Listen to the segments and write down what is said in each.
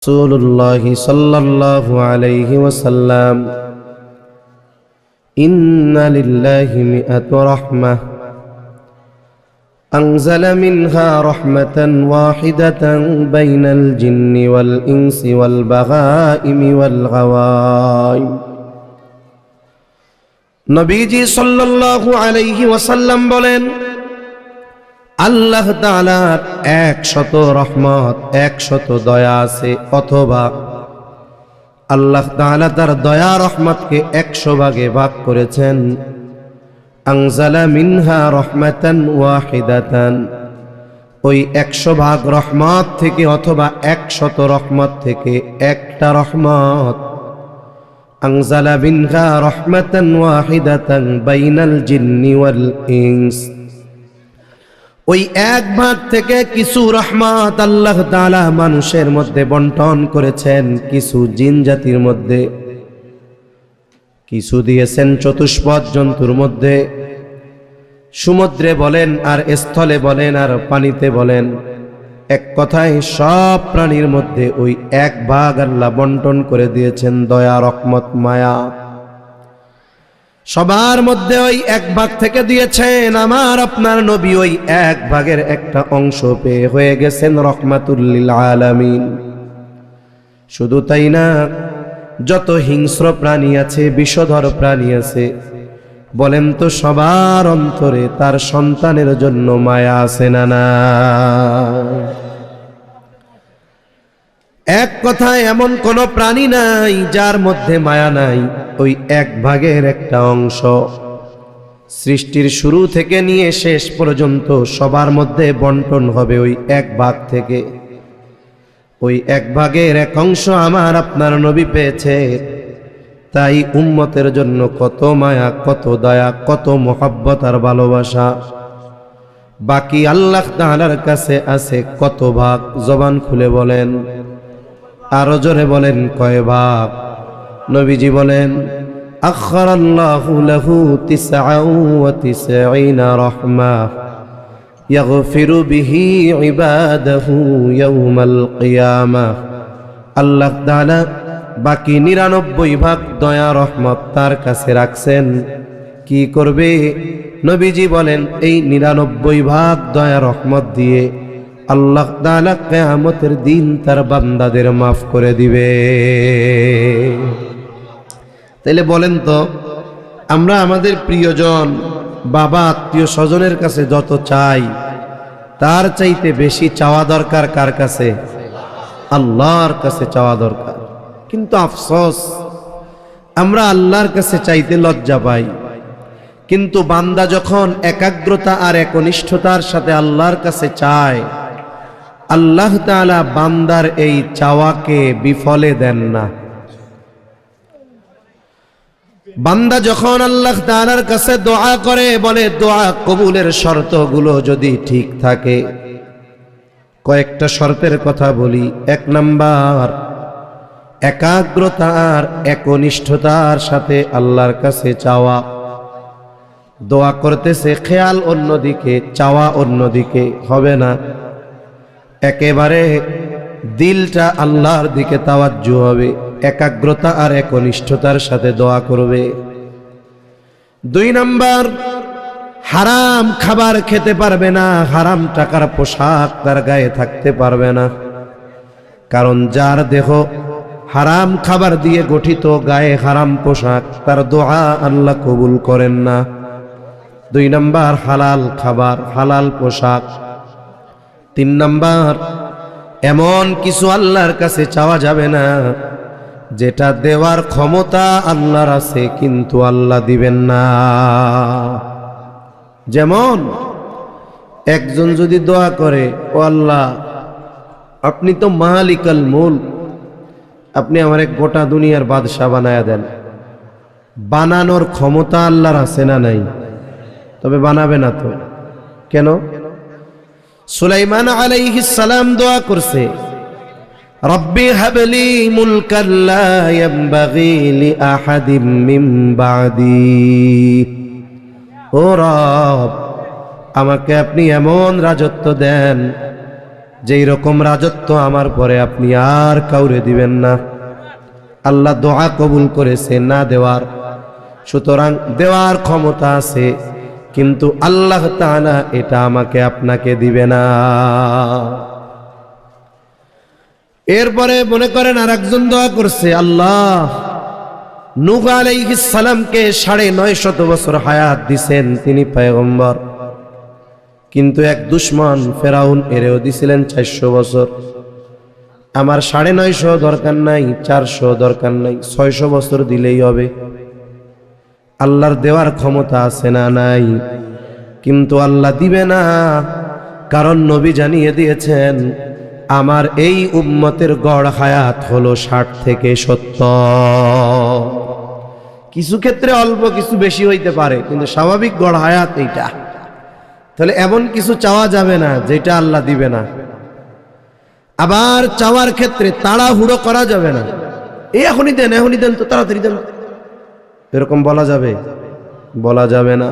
রাসূলুল্লাহ সাল্লাল্লাহু আলাইহি ওয়াসাল্লাম ইন্না লিল্লাহি মিআতু রাহমাহ আনজালা মিনহা রাহমাতান ওয়াহিদাতান বাইনাল জিন্নি ওয়াল ইনসি ওয়াল বাগাইমি ওয়াল গাওয়াইম। নবীজি সাল্লাল্লাহু আলাইহি ওয়াসাল্লাম বলেন, আল্লাহ তাআলার 100 রহমত 100 দয়া আছে, অথবা আল্লাহ তাআলা তার দয়া রহমতকে 100 ভাগে ভাগ করেছেন। আনজালা মিনহা রাহমাতান ওয়াহিদাতান, ওই 100 ভাগ রহমত থেকে অথবা 100 রহমত থেকে একটা রহমত। আনজালা মিনহা রাহমাতান ওয়াহিদাতান বাইনাল জিন্নি ওয়াল ইনস, ওই এক ভাগ থেকে কিছু রহমত আল্লাহ তাআলা মানুষের মধ্যে বন্টন করেছেন, কিছু জিন জাতির মধ্যে, কিছু দিয়েছেন চতুষ্পদ জন্তুর মধ্যে, সমুদ্রে বলেন আর স্থলে বলেন আর পানিতে বলেন, এক কথায় সব প্রাণীর মধ্যে ওই এক ভাগ আল্লাহ বন্টন করে দিয়েছেন দয়া, রহমত, মায়া। সবার মধ্যে ওই এক ভাগ থেকে দিয়েছেন। আমার আপনার নবী ওই এক ভাগের একটা অংশ পেয়ে হয়ে গেছেন রহমাতুল লিল আলামিন। শুধু তাই না, যত হিংস্র প্রাণী আছে, বিষধর প্রাণী আছে, বলেন তো সবার অন্তরে তার সন্তানের জন্য মায়া আছে না না? এক কথায় এমন কোন প্রাণী নাই যার মধ্যে মায়া নাই। ওই এক ভাগের একটা অংশ সৃষ্টির শুরু থেকে নিয়ে শেষ পর্যন্ত সবার মধ্যে বন্টন হবে ওই এক ভাগ থেকে। ওই এক ভাগের এক অংশ আমার আপনার নবী পেয়েছে। তাই উম্মতের জন্য কত মায়া, কত দয়া, কত মোহাব্বত আর ভালোবাসা। বাকি আল্লাহ তাআলার কাছে আছে কত ভাগ? জবান খুলে বলেন, আরো জোরে বলেন, কয় ভাগ? নবীজি বলেন, আখরাল্লাহু লাহু 99 রাহমাহ ইয়াগফিরু বিহি ইবাদাহু ইয়াউমাল কিয়ামাহ। আল্লাহ তাআলা বাকি 99 ভাগ দয়া রহমত তার কাছে রাখছেন। কি করবে? নবীজি বলেন, এই 99 ভাগ দয়া রহমত দিয়ে আল্লাহ তাআলা কিয়ামতের দিন তার বান্দাদের মাফ করে দিবে। তাইলে বলেন তো, আমরা আমাদের প্রিয়জন, বাবা, আত্মীয় স্বজনের কাছে যত চাই, তার চাইতে বেশি চাওয়া দরকার কার কাছে? আল্লাহর কাছে চাওয়া দরকার। কিন্তু আফসোস, আমরা আল্লাহর কাছে চাইতে লজ্জা পাই। কিন্তু বান্দা যখন একাগ্রতা আর একনিষ্ঠতার সাথে আল্লাহর কাছে চায়, আল্লাহ তাআলা বান্দার এই চাওয়াকে বিফলে দেন না। বান্দা যখন আল্লাহ তাআলার কাছে দোয়া করে, বলে দোয়া কবুলের শর্তগুলো যদি ঠিক থাকে, কয়েকটা শর্তের কথা বলি। 1 নাম্বার, একাগ্রতা আর একনিষ্ঠতার সাথে আল্লাহর কাছে চাওয়া। দোয়া করতেছে, খেয়াল অন্যদিকে, চাওয়া অন্যদিকে হবে না। একেবারে দিলটা আল্লাহর দিকে তাওয়াজ্জু হবে, একাগ্রতা আর একনিষ্ঠতার সাথে দোয়া করবে। 2 নাম্বার, হারাম খাবার খেতে পারবে না, হারাম টাকার পোশাক তার গায়ে থাকতে পারবে না। কারণ যার দেহ হারাম খাবার দিয়ে গঠিত, গায়ে হারাম পোশাক, তার দোয়া আল্লাহ কবুল করেন না। 2 নাম্বার, হালাল খাবার, হালাল পোশাক। 3 নাম্বার, এমন কিছু আল্লাহর কাছে চাওয়া যাবে না যেটা দেওয়ার ক্ষমতা আল্লাহর আছে কিন্তু আল্লাহ দিবেন না। যেমন একজন যদি দোয়া করে, ও আল্লাহ, আপনি তো মালিকাল মুলক, আপনি আমার এক গোটা দুনিয়ার বাদশা বানায়া দেন। বানানোর ক্ষমতা আল্লাহর আছে না নাই? তবে বানাবে না তো কেন? সুলাইমান আলাইহিস সালাম দোয়া করছে, রব্বি হাবলি মুলকান লা ইয়ানবাগি লি আহাদিম মিন বাদি। ও রব, আমাকে আপনি এমন রাজত্ব দেন যেই রকম রাজত্ব আমার পরে আপনি আর কাউরে দিবেন না। আল্লাহ দোয়া কবুল করেছে না দেওয়ার, সুতরাং দেওয়ার ক্ষমতা আছে, কিন্তু আল্লাহ তাআলা এটা আমাকে আপনাকে দিবে না। এরপরে মনে করেন আর একজন দোয়া করছে, আল্লাহ নূহ আলাইহিস সালামকে ৯৫০ বছর হায়াত দিছেন, তিনি পয়গম্বর, কিন্তু এক দুশমন ফেরাউন এরেও দিছিলেন ৪০০ বছর। আমার ৯৫০ দরকার নাই, ৪০০ দরকার নাই, ৬০০ বছর দিলেই হবে। আল্লাহর দেওয়ার ক্ষমতা আছে না নাই? কিন্তু আল্লাহ দিবে না, কারণ নবী জানিয়ে দিয়েছেন আমার এই উম্মতের গড় হায়াত হলো ৬০ থেকে ৭০। কিছু ক্ষেত্রে অল্প কিছু বেশি হইতে পারে, কিন্তু স্বাভাবিক গড় হায়াত এইটা। তাহলে এমন কিছু চাওয়া যাবে না যেটা আল্লাহ দিবে না। আবার চাওয়ার ক্ষেত্রে তাড়াহুড়ো করা যাবে না, এই এখনই দেন তো, তাড়াতাড়ি দেন, এরকম বলা যাবে? বলা যাবে না।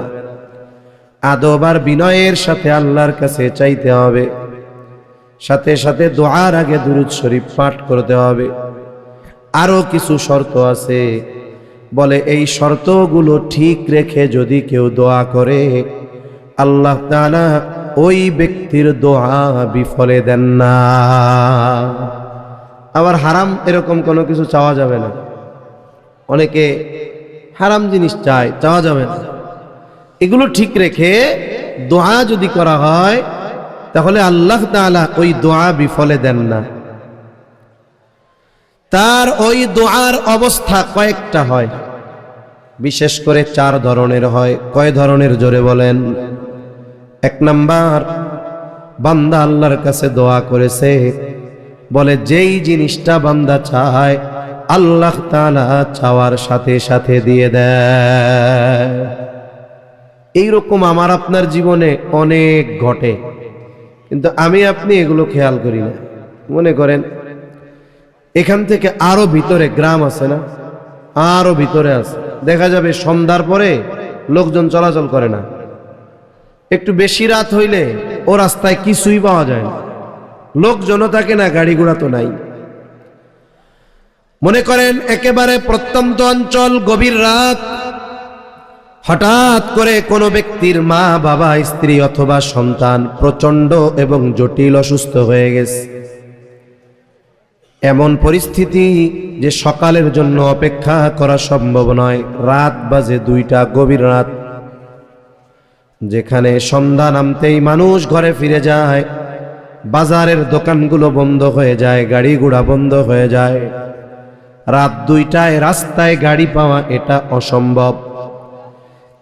আদব আর বিনয়ের সাথে আল্লাহর কাছে চাইতে হবে, সাথে সাথে দোয়ার আগে দুরূদ শরীফ পাঠ করতে হবে। আরো কিছু শর্ত আছে, বলে এই শর্তগুলো ঠিক রেখে যদি কেউ দোয়া করে আল্লাহ তাআলা ওই ব্যক্তির দোয়া বিফলে দেন না। আবার হারাম এরকম কোনো কিছু চাওয়া যাবে না। অনেকে হারাম জিনিস চায়, চাওয়া যাবে না। এগুলো ঠিক রেখে দোয়া যদি করা হয় তাহলে আল্লাহ তাআলা ওই দোয়া বিফলে দেন না। তার ওই দোয়ার অবস্থা কয়েকটা হয়, বিশেষ করে 4 ধরনের হয়। কয় ধরনের জোরে বলেন? 1 নাম্বার, বান্দা আল্লাহর কাছে দোয়া করেছে, বলে যেই জিনিসটা বান্দা চায় আল্লাহ তাআলা চাওয়ার সাথে সাথে দিয়ে দেয়। এইরকম আমার আপনার জীবনে অনেক ঘটে, কিন্তু আমি আপনি এগুলো খেয়াল করি না। মনে করেন এখান থেকে আরো ভিতরে গ্রাম আছে না, আরো ভিতরে আছে, দেখা যাবে সন্ধ্যার পরে লোকজন চলাচল করে না। একটু বেশি রাত হইলে ও রাস্তায় কিছুই পাওয়া যায় না, লোকজনও থাকে না, গাড়ি ঘোড়া তো নাই। মনে করেন একেবারে প্রত্যন্ত অঞ্চল, গভীর রাত, হঠাৎ করে কোনো ব্যক্তির মা, বাবা, স্ত্রী অথবা সন্তান প্রচন্ড এবং জটিল অসুস্থ হয়ে গেছে। এমন পরিস্থিতি যে সকালের জন্য অপেক্ষা করা সম্ভব নয়। রাত বাজে 2টা, গভীর রাত, যেখানে সন্ধ্যা নামতেই মানুষ ঘরে ফিরে যায়, বাজারের দোকানগুলো বন্ধ হয়ে যায়, গাড়ি ঘোড়া বন্ধ হয়ে যায়। রাত 2টায় রাস্তায় গাড়ি পাওয়া এটা অসম্ভব।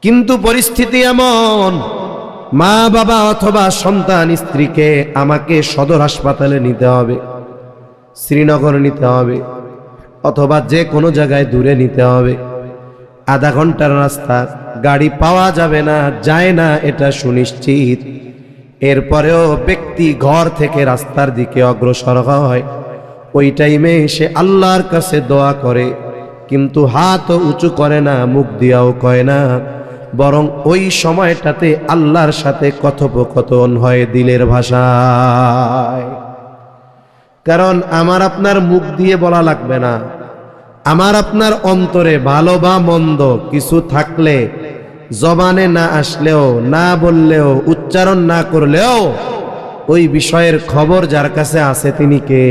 কিন্তু পরিস্থিতি এমন, মা বাবা অথবা সন্তান, স্ত্রীকে আমাকে সদর হাসপাতালে নিতে হবে, শ্রীনগর নিতে হবে, অথবা যে কোনো জায়গায় দূরে নিতে হবে। আধা ঘন্টার রাস্তা, গাড়ি পাওয়া যাবে না, যায় না, এটা সুনিশ্চিত। এরপরেও ব্যক্তি ঘর থেকে রাস্তার দিকে অগ্রসর হয়। ওই টাইমে সে আল্লাহর কাছে দোয়া করে, কিন্তু হাতও উঁচু করে না, মুখ দিয়াও কয় না, বরং ওই সময়টাতে আল্লাহর সাথে কথোপকথন হয় দিলের ভাষায়। কারণ আমার আপনার মুখ দিয়ে বলা লাগবে না, আমার আপনার অন্তরে ভালো বা মন্দ কিছু থাকলে, জবানে না আসলেও, না বললেও, উচ্চারণ না করলেও ওই বিষয়ের খবর যার কাছে আছে তিনি কে?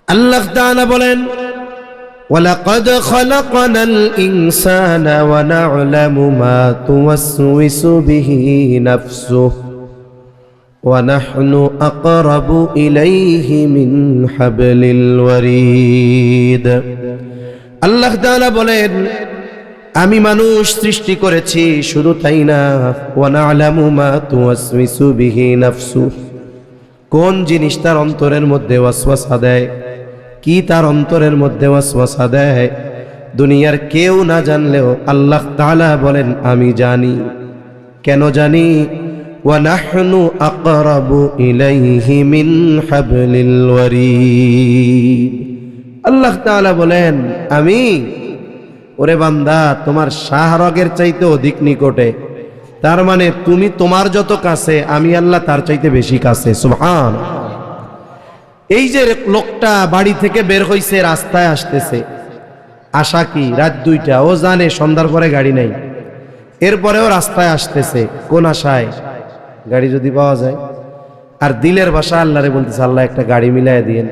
আল্লাহ তাআলা বলেন, وَلَقَدْ خَلَقْنَا الْإِنسَانَ وَنَعْلَمُ مَا تُوَسْوِسُ بِهِ نَفْسُهُ وَنَحْنُ أَقْرَبُ إِلَيْهِ مِنْ حَبْلِ الْوَرِيدِ। আল্লাহ তাআলা বলেন, আমি মানুষ সৃষ্টি করেছি, শুধু তাই না, وَنَعْلَمُ مَا تُوَسْوِسُ بِهِ نَفْسُهُ, কোন জিনিস তার অন্তরের মধ্যে ওয়াসওয়াসা দেয়, কি তার অন্তরের মধ্যে ওয়াসওয়াসা দেয়, দুনিয়ার কেউ না জানলেও আল্লাহ তাআলা বলেন আমি জানি। কেন জানি? وَنَحْنُ أَقْرَبُ إِلَيْهِ مِنْ حَبْلِ الْوَرِيدِ। আল্লাহ তাআলা বলেন আমি, ওরে বান্দা, তোমার শাহরগের চাইতে অধিক নিকটে, তার মানে তুমি তোমার যত কাছে, আমি আল্লাহ তার চাইতে বেশি কাছে। সুবহান। এই যে লোকটা বাড়ি থেকে বের হইছে, রাস্তায় আসতেছে, আশা কি রাত 2টা, ও জানে সন্ধ্যার পরে গাড়ি নাই, এরপরেও রাস্তায় আসতেছে কোন আশায়? গাড়ি যদি পাওয়া যায়। আর দিলের ভাষা আল্লাহরে বলতেছে, আল্লাহ একটা গাড়ি মিলাইয়া দিয়েন,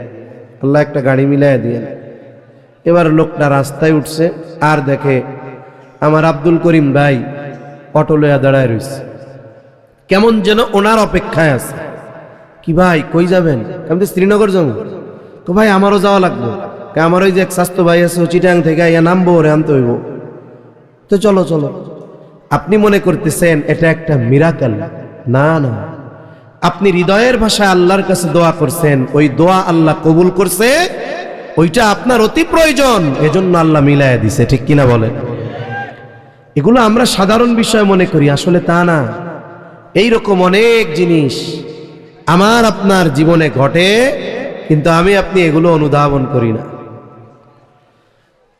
আল্লাহ একটা গাড়ি মিলাইয়া দিয়েন। এবার লোকটা রাস্তায় উঠছে, আর দেখে আমার আব্দুল করিম ভাই অটো লইয়া দাঁড়ায় রয়েছে, কেমন যেন ওনার অপেক্ষায় আছে। কি ভাই কই যাবেন? আমি তো শ্রীনগর যাবো। তো ভাই আমারও যাওয়া লাগবে, আমার ওই যে এক স্বাস্থ্য ভাই আছে চিটাং থেকে ইয়া নামবো, ওরে আনতে হইব, তো চলো চলো। আপনি মনে করতেছেন এটা একটা মিরাকেল? না না, আপনি হৃদয়ের ভাষায় আল্লাহর কাছে দোয়া করছেন, ওই দোয়া আল্লাহ কবুল করছে, ওইটা আপনার অতি প্রয়োজন, এজন্য আল্লাহ মিলাইয়া দিছে। ঠিক কিনা বলেন? এগুলো আমরা সাধারণ বিষয় মনে করি, আসলে তা না। এইরকম অনেক জিনিস আমার আপনার জীবনে ঘটে, কিন্তু আমি আপনি এগুলো অনুধাবন করি না।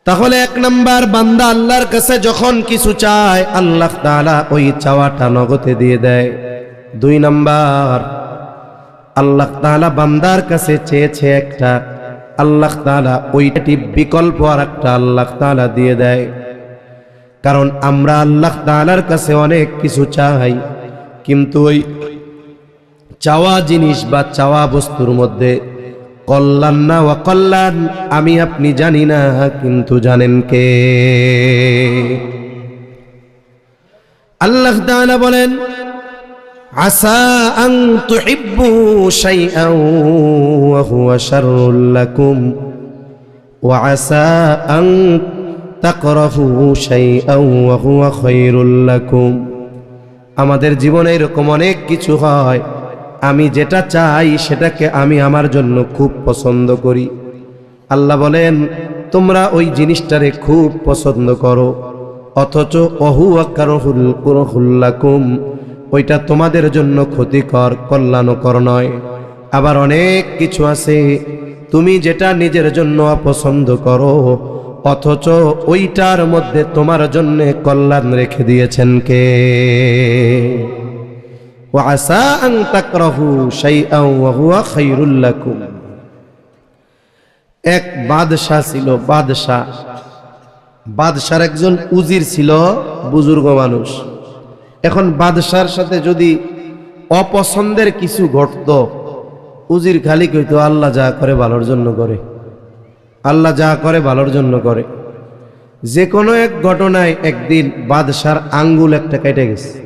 তাহলে 1 নাম্বার, বান্দা আল্লাহর কাছে যখন কিছু চায়, আল্লাহ তাআলা ওই চাওয়াটা নগদে দিয়ে দেয়। 2 নাম্বার, আল্লাহ তাআলা বান্দার কাছে চেয়েছে একটা, আল্লাহ তাআলা ওইটি বিকল্প আর একটা আল্লাহ তাআলা দিয়ে দেয়। কারণ আমরা আল্লাহ তাআলার কাছে অনেক কিছু চাই, কিন্তু ওই চাওয়া জিনিস বা চাওয়া বস্তুর মধ্যে কল্যাণ না ওয়াকল্যাণ আমি আপনি জানি না, কিন্তু জানেন কে? আল্লাহ তাআলা বলেন, আসা আন তুহিব্বু শাইআন ওয়া হুয়া শাররুল লাকুম ওয়া আসা আন তাকরাহু শাইআন ওয়া হুয়া খায়রুল লাকুম। আমাদের জীবনে এরকম অনেক কিছু হয়, আমি যেটা চাই সেটাকে আমি আমার জন্য খুব পছন্দ করি। আল্লাহ বলেন, তোমরা ওই জিনিসটারে খুব পছন্দ করো, অথচ ওহুয়া কারহুল লাকুম, ওইটা তোমাদের জন্য ক্ষতিকর, কল্যাণকর নয়। আবার অনেক কিছু আছে তুমি যেটা নিজের জন্য অপছন্দ করো, অথচ ওইটার মধ্যে তোমার জন্য কল্যাণ রেখে দিয়েছেন কে? ওয়াসা আন তাকরাহু শাইআন ওয়া হুয়া খায়রুল লাকুম। এক বাদশা ছিল, বাদশার একজন উজির ছিল, বুজুর্গ মানুষ। এখন বাদশার সাথে যদি অপছন্দের কিছু ঘটতো, উজির খালি কইতো আল্লাহ যা করে ভালোর জন্য করে, আল্লাহ যা করে ভালোর জন্য করে। যে কোনো এক ঘটনায় একদিন বাদশার আঙ্গুল একটা কেটে গেছে,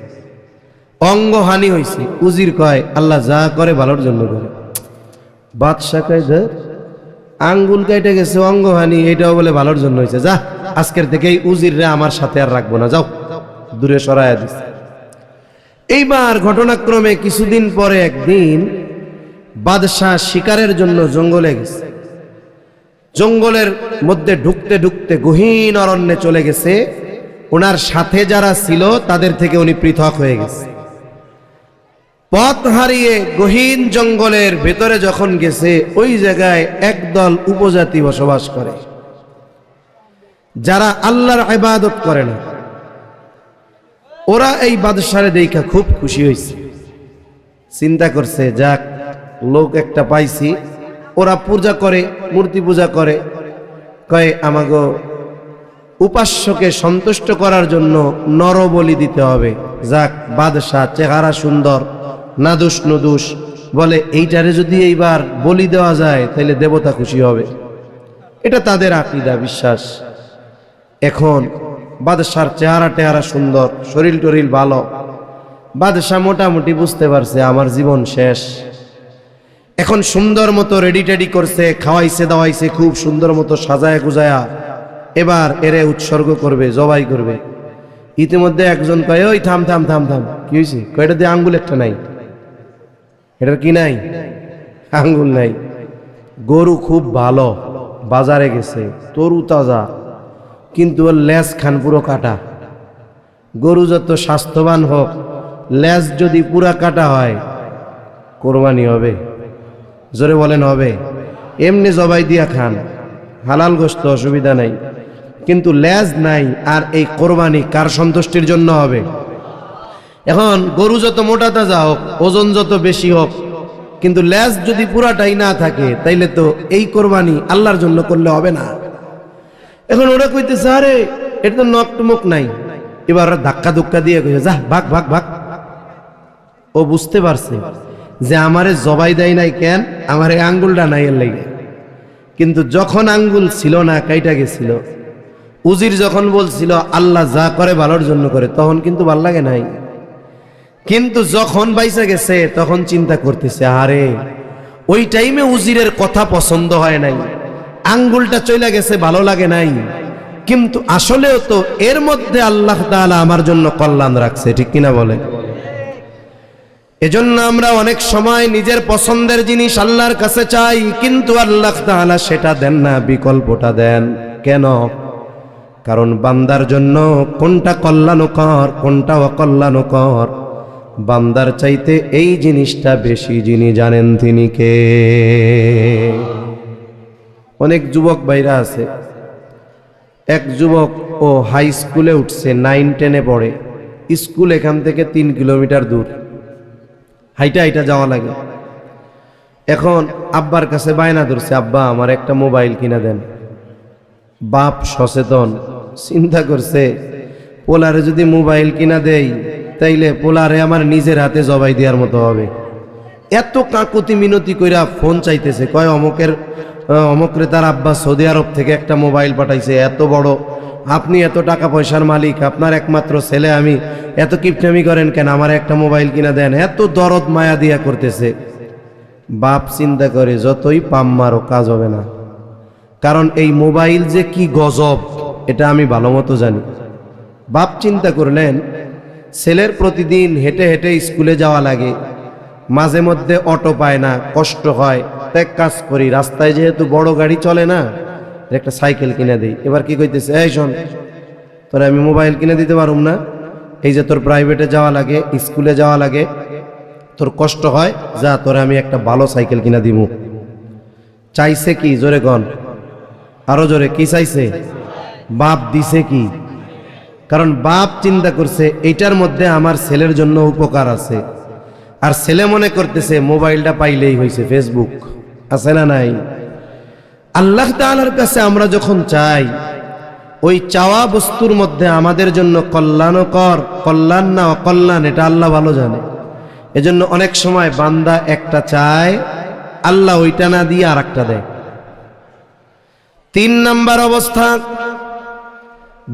অঙ্গহানি হয়েছে। উজির কয় আল্লাহ যা করে ভালোর জন্য করে। বাদশা কয় যে আঙ্গুল কেটে গেছে, অঙ্গহানি, এটাও বলে ভালোর জন্য হয়েছে, যা আজকের থেকে এই উজিররে আমার সাথে আর রাখবো না, যাও, দূরে সরাইয়া দিছে। এইবার ঘটনাক্রমে কিছুদিন পরে একদিন বাদশাহ শিকারের জন্য জঙ্গলে গেছে। জঙ্গলের মধ্যে ঢুকতে ঢুকতে গহীন অরণ্যে চলে গেছে। ওনার সাথে যারা ছিল তাদের থেকে উনি পৃথক হয়ে গেছে। পথ হারিয়ে গহীন জঙ্গলের ভেতরে যখন গেছে, ওই জায়গায় একদল উপজাতি বসবাস করে, যারা আল্লাহর ইবাদত করে না। ওরা এই বাদশারে দেখা খুব খুশি হয়েছে, চিন্তা করছে যাক লোক একটা পাইছি, ওরা পূজা করে, মূর্তি পূজা করে, কয় আমাগো উপাস্যকে সন্তুষ্ট করার জন্য নরবলি দিতে হবে। যাক বাদশাহ চেহারা সুন্দর, নাদুস নুদুস, বলে এইটারে যদি এইবার বলি দেওয়া যায় তাহলে দেবতা খুশি হবে, এটা তাদের আকীদা, বিশ্বাস। এখন বাদশার চেহারা সুন্দর, শরীর টরিল ভালো। বাদশাহ মোটামুটি বুঝতে পারছে আমার জীবন শেষ। এখন সুন্দর মতো রেডি টেডি করছে, খাওয়াইছে দাওয়াইছে, খুব সুন্দর মতো সাজায় গুজায়া এবার এরে উৎসর্গ করবে, জবাই করবে। ইতিমধ্যে একজন কয় ওই থাম থাম থাম থাম, কি হয়েছে? কয়টা দিয়ে আঙ্গুল একটা নাই, এটার কি নাই? আঙ্গুল নাই। গরু খুব ভালো, বাজারে গেছে, তরু তাজা, কিন্তু ওর লেজ খান পুরো কাটা। গরু যত স্বাস্থ্যবান হোক, লেজ যদি পুরা কাটা হয় কোরবানি হবে? জোরে বলেন হবে? এমনি জবাই দিয়া খান, হালাল গোশত, অসুবিধা নাই, কিন্তু লেজ নাই। আর এই কোরবানি কার সন্তুষ্টির জন্য হবে? এখন গরু যত মোটা তাজা হোক, ওজন যত বেশি হোক, কিন্তু লেজ যদি পুরাটাই না থাকে, তাইলে তো এই কোরবানি আল্লাহর জন্য করলে হবে না। এখন ওরা কইতেছে আরে এটা তো নখ টুমুক নাই, এবার ধাক্কা ধুক্কা দিয়ে কইছে যা ভাগ ভাগ ভাগ। ও বুঝতে পারছে যে আমারে জবাই দেয় নাই কেন, আমার এই আঙ্গুলটা নাই এর লাগে। কিন্তু যখন আঙ্গুল ছিল না, কাইটা গেছিল, উজির যখন বলছিল আল্লাহ যা করে ভালোর জন্য করে, তখন কিন্তু ভাল লাগে নাই। কিন্তু যখন বাইসা গেছে তখন চিন্তা করতেছে আরে ওই টাইমে উজিরের কথা পছন্দ হয় নাই, আঙ্গুলটা চলে গেছে ভালো লাগে নাই, কিন্তু আসলেও তো এর মধ্যে আল্লাহ তাআলা আমার জন্য কল্যাণ রাখছে, ঠিক কিনা বলেন? এজন্য আমরা অনেক সময় নিজের পছন্দের জিনিস আল্লাহর কাছে চাই, কিন্তু আল্লাহ তাআলা সেটা দেন না, বিকল্পটা দেন। কেন? কারণ বান্দার জন্য কোনটা কল্যাণকর কোনটা অকল্যাণকর, বান্দার চাইতে এই জিনিসটা বেশি যিনি জানেন তিনি কে। অনেক যুবক ভাইরা আছে, এক যুবক ও হাই স্কুলে উঠছে, 9-10-এ পড়ে, স্কুল এখান থেকে 3 কিলোমিটার দূর, হাইটা হাইটা যাওয়া লাগে। এখন আব্বার কাছে বায়না ধরছে, আব্বা আমার একটা মোবাইল কিনা দেন। বাপ সচেতন, চিন্তা করছে পোলারে যদি মোবাইল কিনা দেই তাইলে পোলারে আমার নিজের হাতে জবাই দেওয়ার মতো হবে। এত কাকুতি মিনতি কইরা ফোন চাইতেছে, কয় অমকরে তার আব্বা সৌদি আরব থেকে একটা মোবাইল পাঠাইছে, এত বড়, আপনি এত টাকা পয়সার মালিক, আপনার একমাত্র ছেলে, আমি এত কিপটামি করেন কেন, আমার একটা মোবাইল কিনা দেন। এত দরদ মায়া দিয়া করতেছে। বাপ চিন্তা করে যতই পাম মারো কাজ হবে না, কারণ এই মোবাইল যে কি গজব এটা আমি ভালো মতো জানি। বাপ চিন্তা করলেন ছেলের প্রতিদিন হেঁটে হেঁটে স্কুলে যাওয়া লাগে, মাঝে মধ্যে অটো পায় না, কষ্ট হয়, এক কাজ করি, রাস্তায় যেহেতু বড় গাড়ি চলে না, একটা সাইকেল কিনে দিই। এবার কি কইতেছে, এই শোন তোরা আমি মোবাইল কিনে দিতে পারুম না, এই যে তোর প্রাইভেটে যাওয়া লাগে, স্কুলে যাওয়া লাগে, তোর কষ্ট হয়, যা তোরা আমি একটা ভালো সাইকেল কিনা দিব। চাইছে কি? জোরে কন, আরো জোরে, কি চাইছে? বাপ দিছে কি? কারণ বাপ চিন্তা করছে এইটার মধ্যে আমার ছেলের জন্য উপকার আছে, আর ছেলে মনে করতেছে মোবাইলটা পাইলেই হয়েছে, ফেসবুক আছে না নাই। আল্লাহ তাআলার কাছে আমরা যখন চাই, ওই চাওয়া বস্তুর মধ্যে আমাদের জন্য কল্যাণকর, কল্যাণ না অকল্যাণ এটা আল্লাহ ভালো জানে। এজন্য অনেক সময় বান্দা একটা চায়, আল্লাহ ওইটা না দিয়ে আর একটা দেয়। 3 নাম্বার অবস্থা,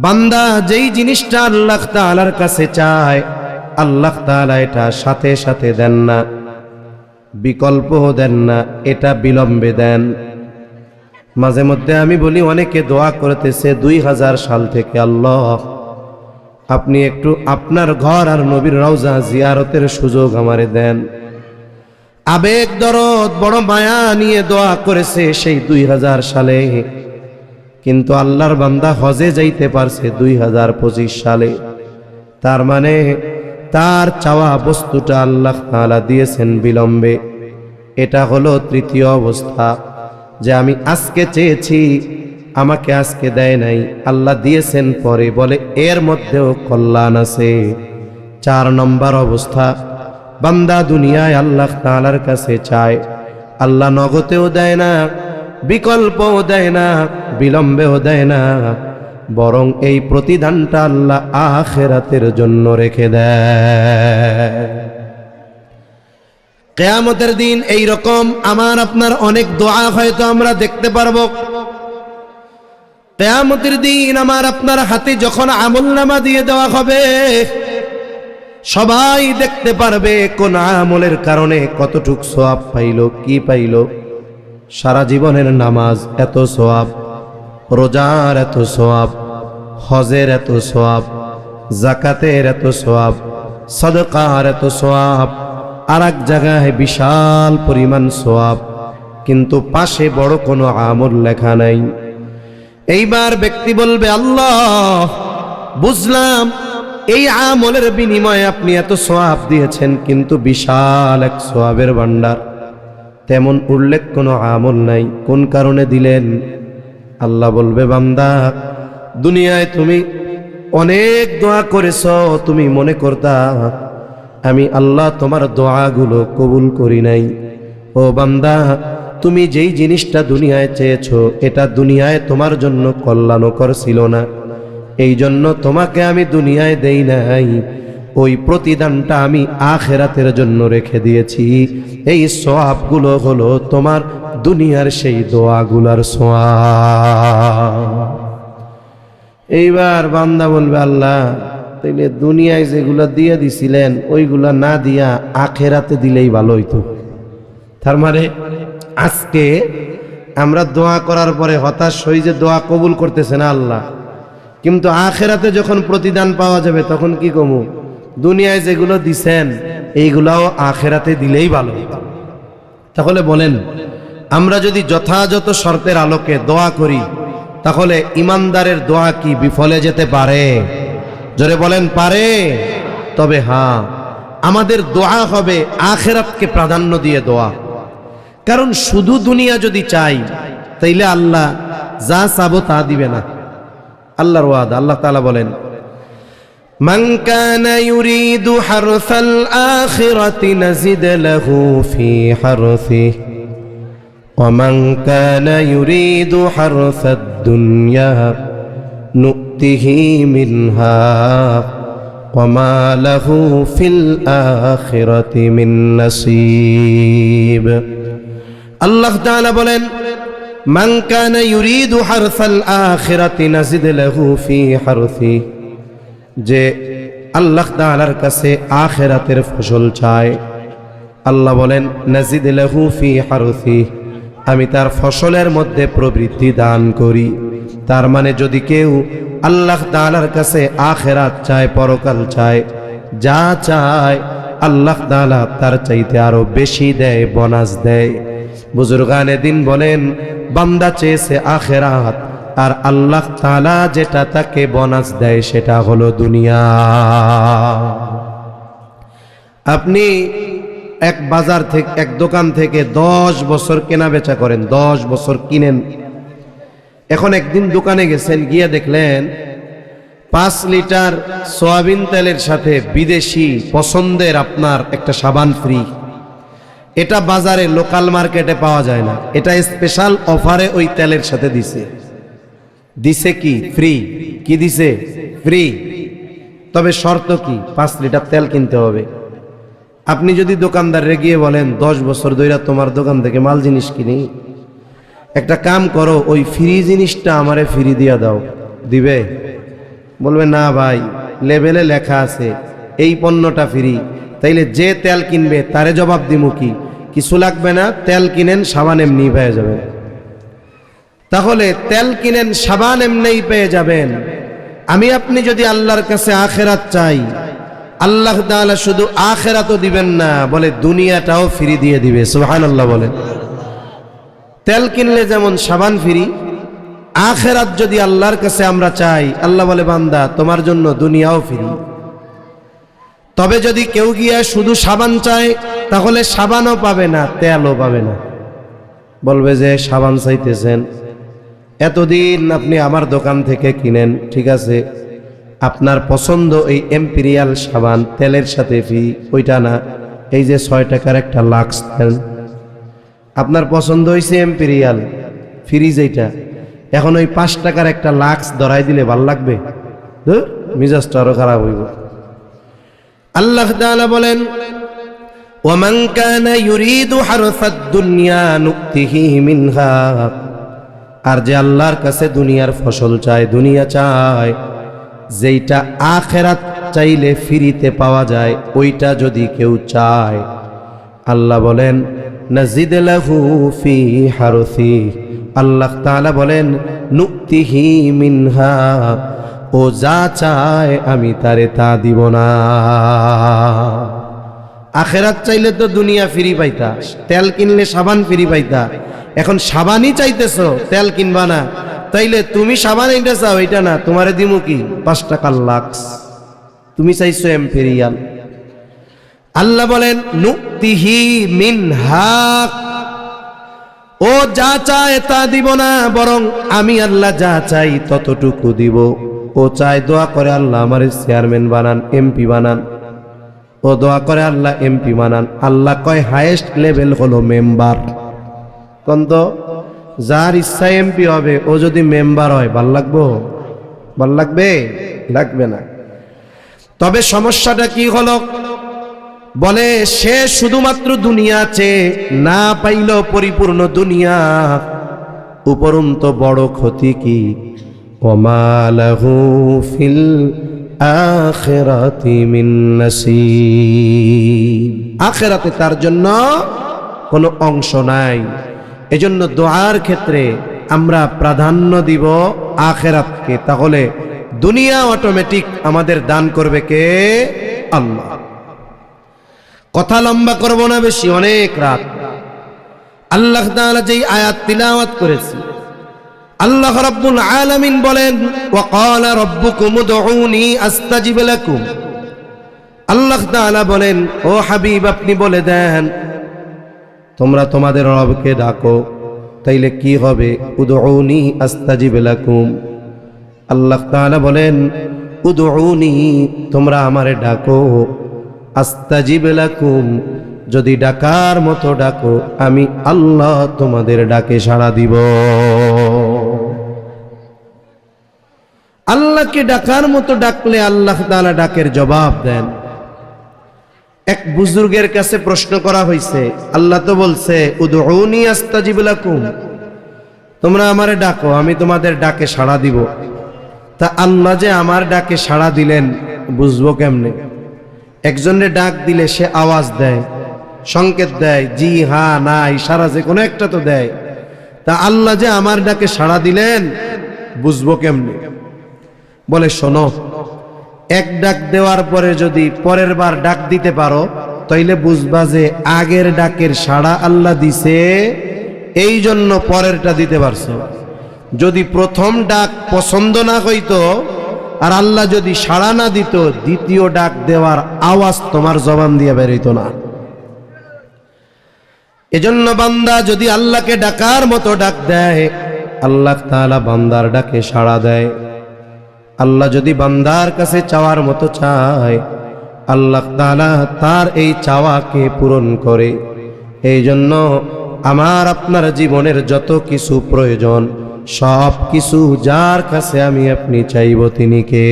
বান্দা যেই জিনিসটা আল্লাহ তাআলার কাছে চায়, আল্লাহ তাআলা এটা সাথে সাথে দেন না, বিকল্প দেন না, এটা বিলম্বে দেন। মাঝে মধ্যে আমি বলি, অনেকে দোয়া করতেছে 2000 সাল থেকে, আল্লাহ আপনি একটু আপনার ঘর আর নবীর রওজা জিয়ারতের সুযোগ আমারে দেন। আবেগ দরদ বড় মায়া নিয়ে দোয়া করেছে সেই 2000 সালে, কিন্তু আল্লাহর বান্দা হজে যাইতে পারছে 2025 সালে। তার মানে তার চাওয়া বস্তুটা আল্লাহ তাআলা দিয়েছেন বিলম্বে। এটা হলো তৃতীয় অবস্থা, যে আমি আজকে চেয়েছি, আমাকে আজকে দেয় নাই, আল্লাহ দিয়েছেন পরে, বলে এর মধ্যেও কল্যাণ আছে। 4 নম্বর অবস্থা, বান্দা দুনিয়ায় আল্লাহ তাআলার কাছে চায়, আল্লাহ নগদেও দেয় না, বিকল্পও দেয় না, বিলম্বেও দেয় না, বরং এই প্রতিদানটা আল্লাহ আখিরাতের জন্য রেখে দেয়। কিয়ামতের দিন এই রকম আমার আপনার অনেক দোয়া হয়তো আমরা দেখতে পারবো। কিয়ামতের দিন আমার আপনার হাতে যখন আমলনামা দিয়ে দেওয়া হবে, সবাই দেখতে পারবে কোন আমলের কারণে কতটুক সওয়াব পাইলো, কি পাইলো। সারা জীবনের নামাজ এত সওয়াব, রোজার এত সওয়াব, হজের এত সওয়াব, যাকাতের এত সওয়াব, সাদকার এত সওয়াব, আর এক জায়গায় বিশাল পরিমাণ সওয়াব, কিন্তু পাশে বড় কোনো আমল লেখা নাই। এইবার ব্যক্তি বলবে, আল্লাহ বুঝলাম এই আমলের বিনিময়ে আপনি এত সওয়াব দিয়েছেন, কিন্তু বিশাল এক সওয়াবের ভান্ডার, তেমন উল্লেখ কোনো আমল নাই, কোন কারণে দিলেন? আল্লাহ বলবে, বান্দা দুনিয়ায় তুমি অনেক দোয়া করেছ, তুমি মনে করতা আমি আল্লাহ তোমার দোয়াগুলো কবুল করি নাই। ও বান্দা, তুমি যেই জিনিসটা দুনিয়ায় চেয়েছো এটা দুনিয়ায় তোমার জন্য কল্যাণকর ছিল না, এই জন্য তোমাকে আমি দুনিয়ায় দেই নাই, ওই প্রতিদানটা আমি আখিরাতের জন্য রেখে দিয়েছি। এই সওয়াবগুলো হলো তোমার দুনিয়ার সেই দোয়াগুলার সওয়াব। এইবার বান্দা বলবে, আল্লাহ তাইলে দুনিয়ায় যেগুলো দিয়ে দিছিলেন ওইগুলা না দিয়া আখিরাতে দিলেই ভালো হইতো। তার মানে আজকে আমরা দোয়া করার পরে হতাশ হই যে দোয়া কবুল করতেছে না আল্লাহ, কিন্তু আখিরাতে যখন প্রতিদান পাওয়া যাবে তখন কি কমু, দুনিয়ায় যেগুলো দিছেন এইগুলাও আখিরাতে দিলেই ভালো। তাহলে বলেন, আমরা যদি যথাযথ শর্তের আলোকে দোয়া করি তাহলে ইমানদারের দোয়া কি বিফলে যেতে পারে? জোরে বলেন, পারে? তবে হ্যাঁ, আমাদের দোয়া হবে আখিরাতকে প্রাধান্য দিয়ে দোয়া। কারণ শুধু দুনিয়া যদি চাই তাইলে আল্লাহ যা চাবো তা দিবে না। আল্লাহর ওয়াদা, আল্লাহ তাআলা বলেন, মান কানা ইউরিদু হারসাল আখিরাতি নাজিদ লাহু ফি হারসিহি ওয়া মান কানা ইউরিদু হারসাদ দুনিয়া নু'তিহি মিনহা ওয়া মা লাহু ফিল আখিরাতি মিন নাসিব। আল্লাহ তাআলা বলেন, মান কানা ইউরিদু হারসাল আখিরাতি নাজিদ লাহু ফি হারসিহি, যে আল্লাহ তাআলার কাছে আখিরাতের ফসল চায়, আল্লাহ বলেন নাজিদ লাহু ফি হারসিহি, আমি তার ফসলের মধ্যে প্রবৃদ্ধি দান করি। তার মানে যদি কেউ আল্লাহ তাআলার কাছে আখিরাত চায়, পরকাল চায়, যা চায় আল্লাহ তাআলা তার চাইতে আরো বেশি দেয়, বোনাস দেয়। বুজুর্গানে দিন বলেন, বান্দা চেয়েছে আখিরাত, আর আল্লাহ তাআলা যেটা তাকে বোনাস দেয় সেটা হলো দুনিয়া। আপনি এক বাজার থেকে, এক দোকান থেকে 10 বছর কেনা বেচা করেন, 10 বছর কিনেন। এখন একদিন দোকানে গেছেন, গিয়ে দেখলেন 5 লিটার সয়াবিন তেলের সাথে বিদেশি পছন্দের আপনার একটা সাবান ফ্রি। এটা বাজারে লোকাল মার্কেটে পাওয়া যায় না, এটা স্পেশাল অফারে ওই তেলের সাথে দিছে। দিছে কি? ফ্রি। কি দিছে? ফ্রি। তবে শর্ত কি? 5 লিটার তেল কিনতে হবে। আপনি যদি দোকানদারে গিয়ে বলেন 10 বছর ধরে তোমার দোকান থেকে মাল জিনিস কিনি, একটা কাম করো ওই ফ্রি জিনিসটা আমারে ফ্রি দিয়া দাও, দিবে? বলবে না ভাই, লেবেলে লেখা আছে এই পণ্যটা ফ্রি। তাইলে যে তেল কিনবে তারে জবাব দিমু কি? কিছু লাগবে না, তেল কিনেন, সাবান এমনি পেয়ে যাবেন। তাহলে তেল কিনেন, সাবান এমনিই পেয়ে যাবেন। আমি আপনি যদি আল্লাহর কাছে আখিরাত চাই, আল্লাহ তাআলা শুধু আখিরাতও দিবেন না, বলে দুনিয়াটাও ফ্রি দিয়ে দিবে। সুবহানাল্লাহ বলেন। তেল কিনলে যেমন সাবান ফ্রি, আখিরাত যদি আল্লাহর কাছে আমরা চাই, আল্লাহ বলে বান্দা তোমার জন্য দুনিয়াও ফ্রি। তবে যদি কেউ গিয়ে শুধু সাবান চায় তাহলে সাবানও পাবে না, তেলও পাবে না। বলবে যে সাবান চাইতেছেন, এতদিন আপনি আমার দোকান থেকে কিনেন, ঠিক আছে, আপনার পছন্দ এই এম্পিরিয়াল সাবান তেলের সাথে ফ্রি, ওইটা না, এই যে 6 টাকার একটা লাক্স তেল আপনার পছন্দ হয়েছে, এম্পিরিয়াল ফ্রি যেটা, এখন ওই 5 টাকার একটা লাক্স ধরাই দিলে ভাল লাগবে? মিজাজটা আরো খারাপ হইব। আল্লাহ তাআলা বলেন, ওয়ামান কানা ইউরিদু হারসাদ দুনিয়া নু'তিহি মিনহা, আর যে আল্লাহর কাছে দুনিয়ার ফসল চায়, দুনিয়া চায়, যেইটা আখিরাত চাইলে ফ্রিতে পাওয়া যায়, ওইটা যদি কেউ চায়, আল্লাহ বলেন নাজিদ লাহু ফি হারসি, আল্লাহ তাআলা বলেন নু'তিহি মিনহা, ও যা চায় আমি তারে তা দিব না। আখিরাত চাইলে তো দুনিয়া ফ্রি পাইতা, তেল কিনলে সাবান ফ্রি পাইতা, এখন সাবানই চাইতেছো, তেল কিনবা না, তাইলে তুমি সাবান এটা চাও, এটা না, তোমারে দিমু কি? 5 টাকার লাক্স। তুমি চাইছো এম্পেরিয়াল। আল্লাহ বলেন নু'তিহি মিনহা, ও যা চায় তা দিব না, বরং আমি আল্লাহ যা চাই ততটুকু দিব। ও চায়, দোয়া করে আল্লাহ আমার চেয়ারম্যান বানান, এমপি বানান, ও দোয়া করে আল্লাহ এমপি বানান। আল্লাহ কয় হাইয়েস্ট লেভেল হলো মেম্বার। কোন তো যার ইচ্ছা এমপি হবে, ও যদি মেম্বার হয় ভাল লাগবো? ভাল লাগবে? লাগবে না। তবে সমস্যাটা কি হলো, বলে সে শুধুমাত্র দুনিয়া চেয়ে না পাইল পরিপূর্ণ দুনিয়া, উপরন্ত বড় ক্ষতি কি, ওমা লাহু ফিল আখিরাতি মিন নাসিব, আখিরাতে তার জন্য কোনো অংশ নাই। এজন্য দোয়ার ক্ষেত্রে আমরা প্রাধান্য দিব আখিরাতকে, তাহলে দুনিয়া অটোমেটিক আমাদের দান করবে কে? আল্লাহ। কথা লম্বা করব না বেশি, অনেক রাত। আল্লাহ তাআলা যেই আয়াত তিলাওয়াত করেছি, আল্লাহ রাব্বুল আলামিন বলেন ওয়া ক্বালা রাব্বুকুম উদউনি আস্তাজিব লাকুম। আল্লাহ তাআলা বলেন, ও হাবিব আপনি বলে দেন তোমরা তোমাদের রবকে ডাকো, তাইলে কি হবে? উদউনি আস্তাজিব লাকুম। আল্লাহ তাআলা বলেন উদউনি, তোমরা আমারে ডাকো, আস্তাজিব লাকুম, যদি ডাকার মতো ডাকো আমি আল্লাহ তোমাদের ডাকে সাড়া দিব। আল্লাহকে ডাকার মতো ডাকলে আল্লাহ তাআলা ডাকের জবাব দেন। এক বুজুর্গের কাছে প্রশ্ন করা হয়েছে, আল্লাহ তো বলছে উদউনি আস্তাজিব লাকুম, তোমরা আমারে ডাকো আমি তোমাদের ডাকে সাড়া দিব। তা আল্লাহ যে আমার ডাকে সাড়া দিলেন বুঝবো কেমনে? একজনের ডাক দিলে সে আওয়াজ দেয়, সংকেত দেয়, জি হ্যাঁ না ইশারা যে কোনো একটা তো দেয়। তা আল্লাহ যে আমার ডাকে সাড়া দিলেন বুঝবো কেমনে? বলে শোনো, এক ডাক দেওয়ার পরে যদি পরের বার ডাক দিতে পারো তাইলে বুঝবা যে আগের ডাকের সাড়া আল্লাহ দিছে, এই জন্য পরেরটা দিতে পারছো। যদি প্রথম ডাক পছন্দ না হইতো আর আল্লাহ যদি সাড়া না দিত, দ্বিতীয় ডাক দেওয়ার আওয়াজ তোমার জবান দিয়ে বেরোইতো না। এজন্য বান্দা যদি আল্লাহকে ডাকার মতো ডাক দেয়, আল্লাহ তাআলা বান্দার ডাকে সাড়া দেয়। আল্লাহ যদি বান্দার কাছে চাওয়ার মতো চায়, আল্লাহ তাআলা তার এই চাওয়াকে পূরণ করে। এই জন্য আমার আপনার জীবনের যত কিছু প্রয়োজন সব কিছু যার কাছে আমি আপনি চাইব তিনি কে?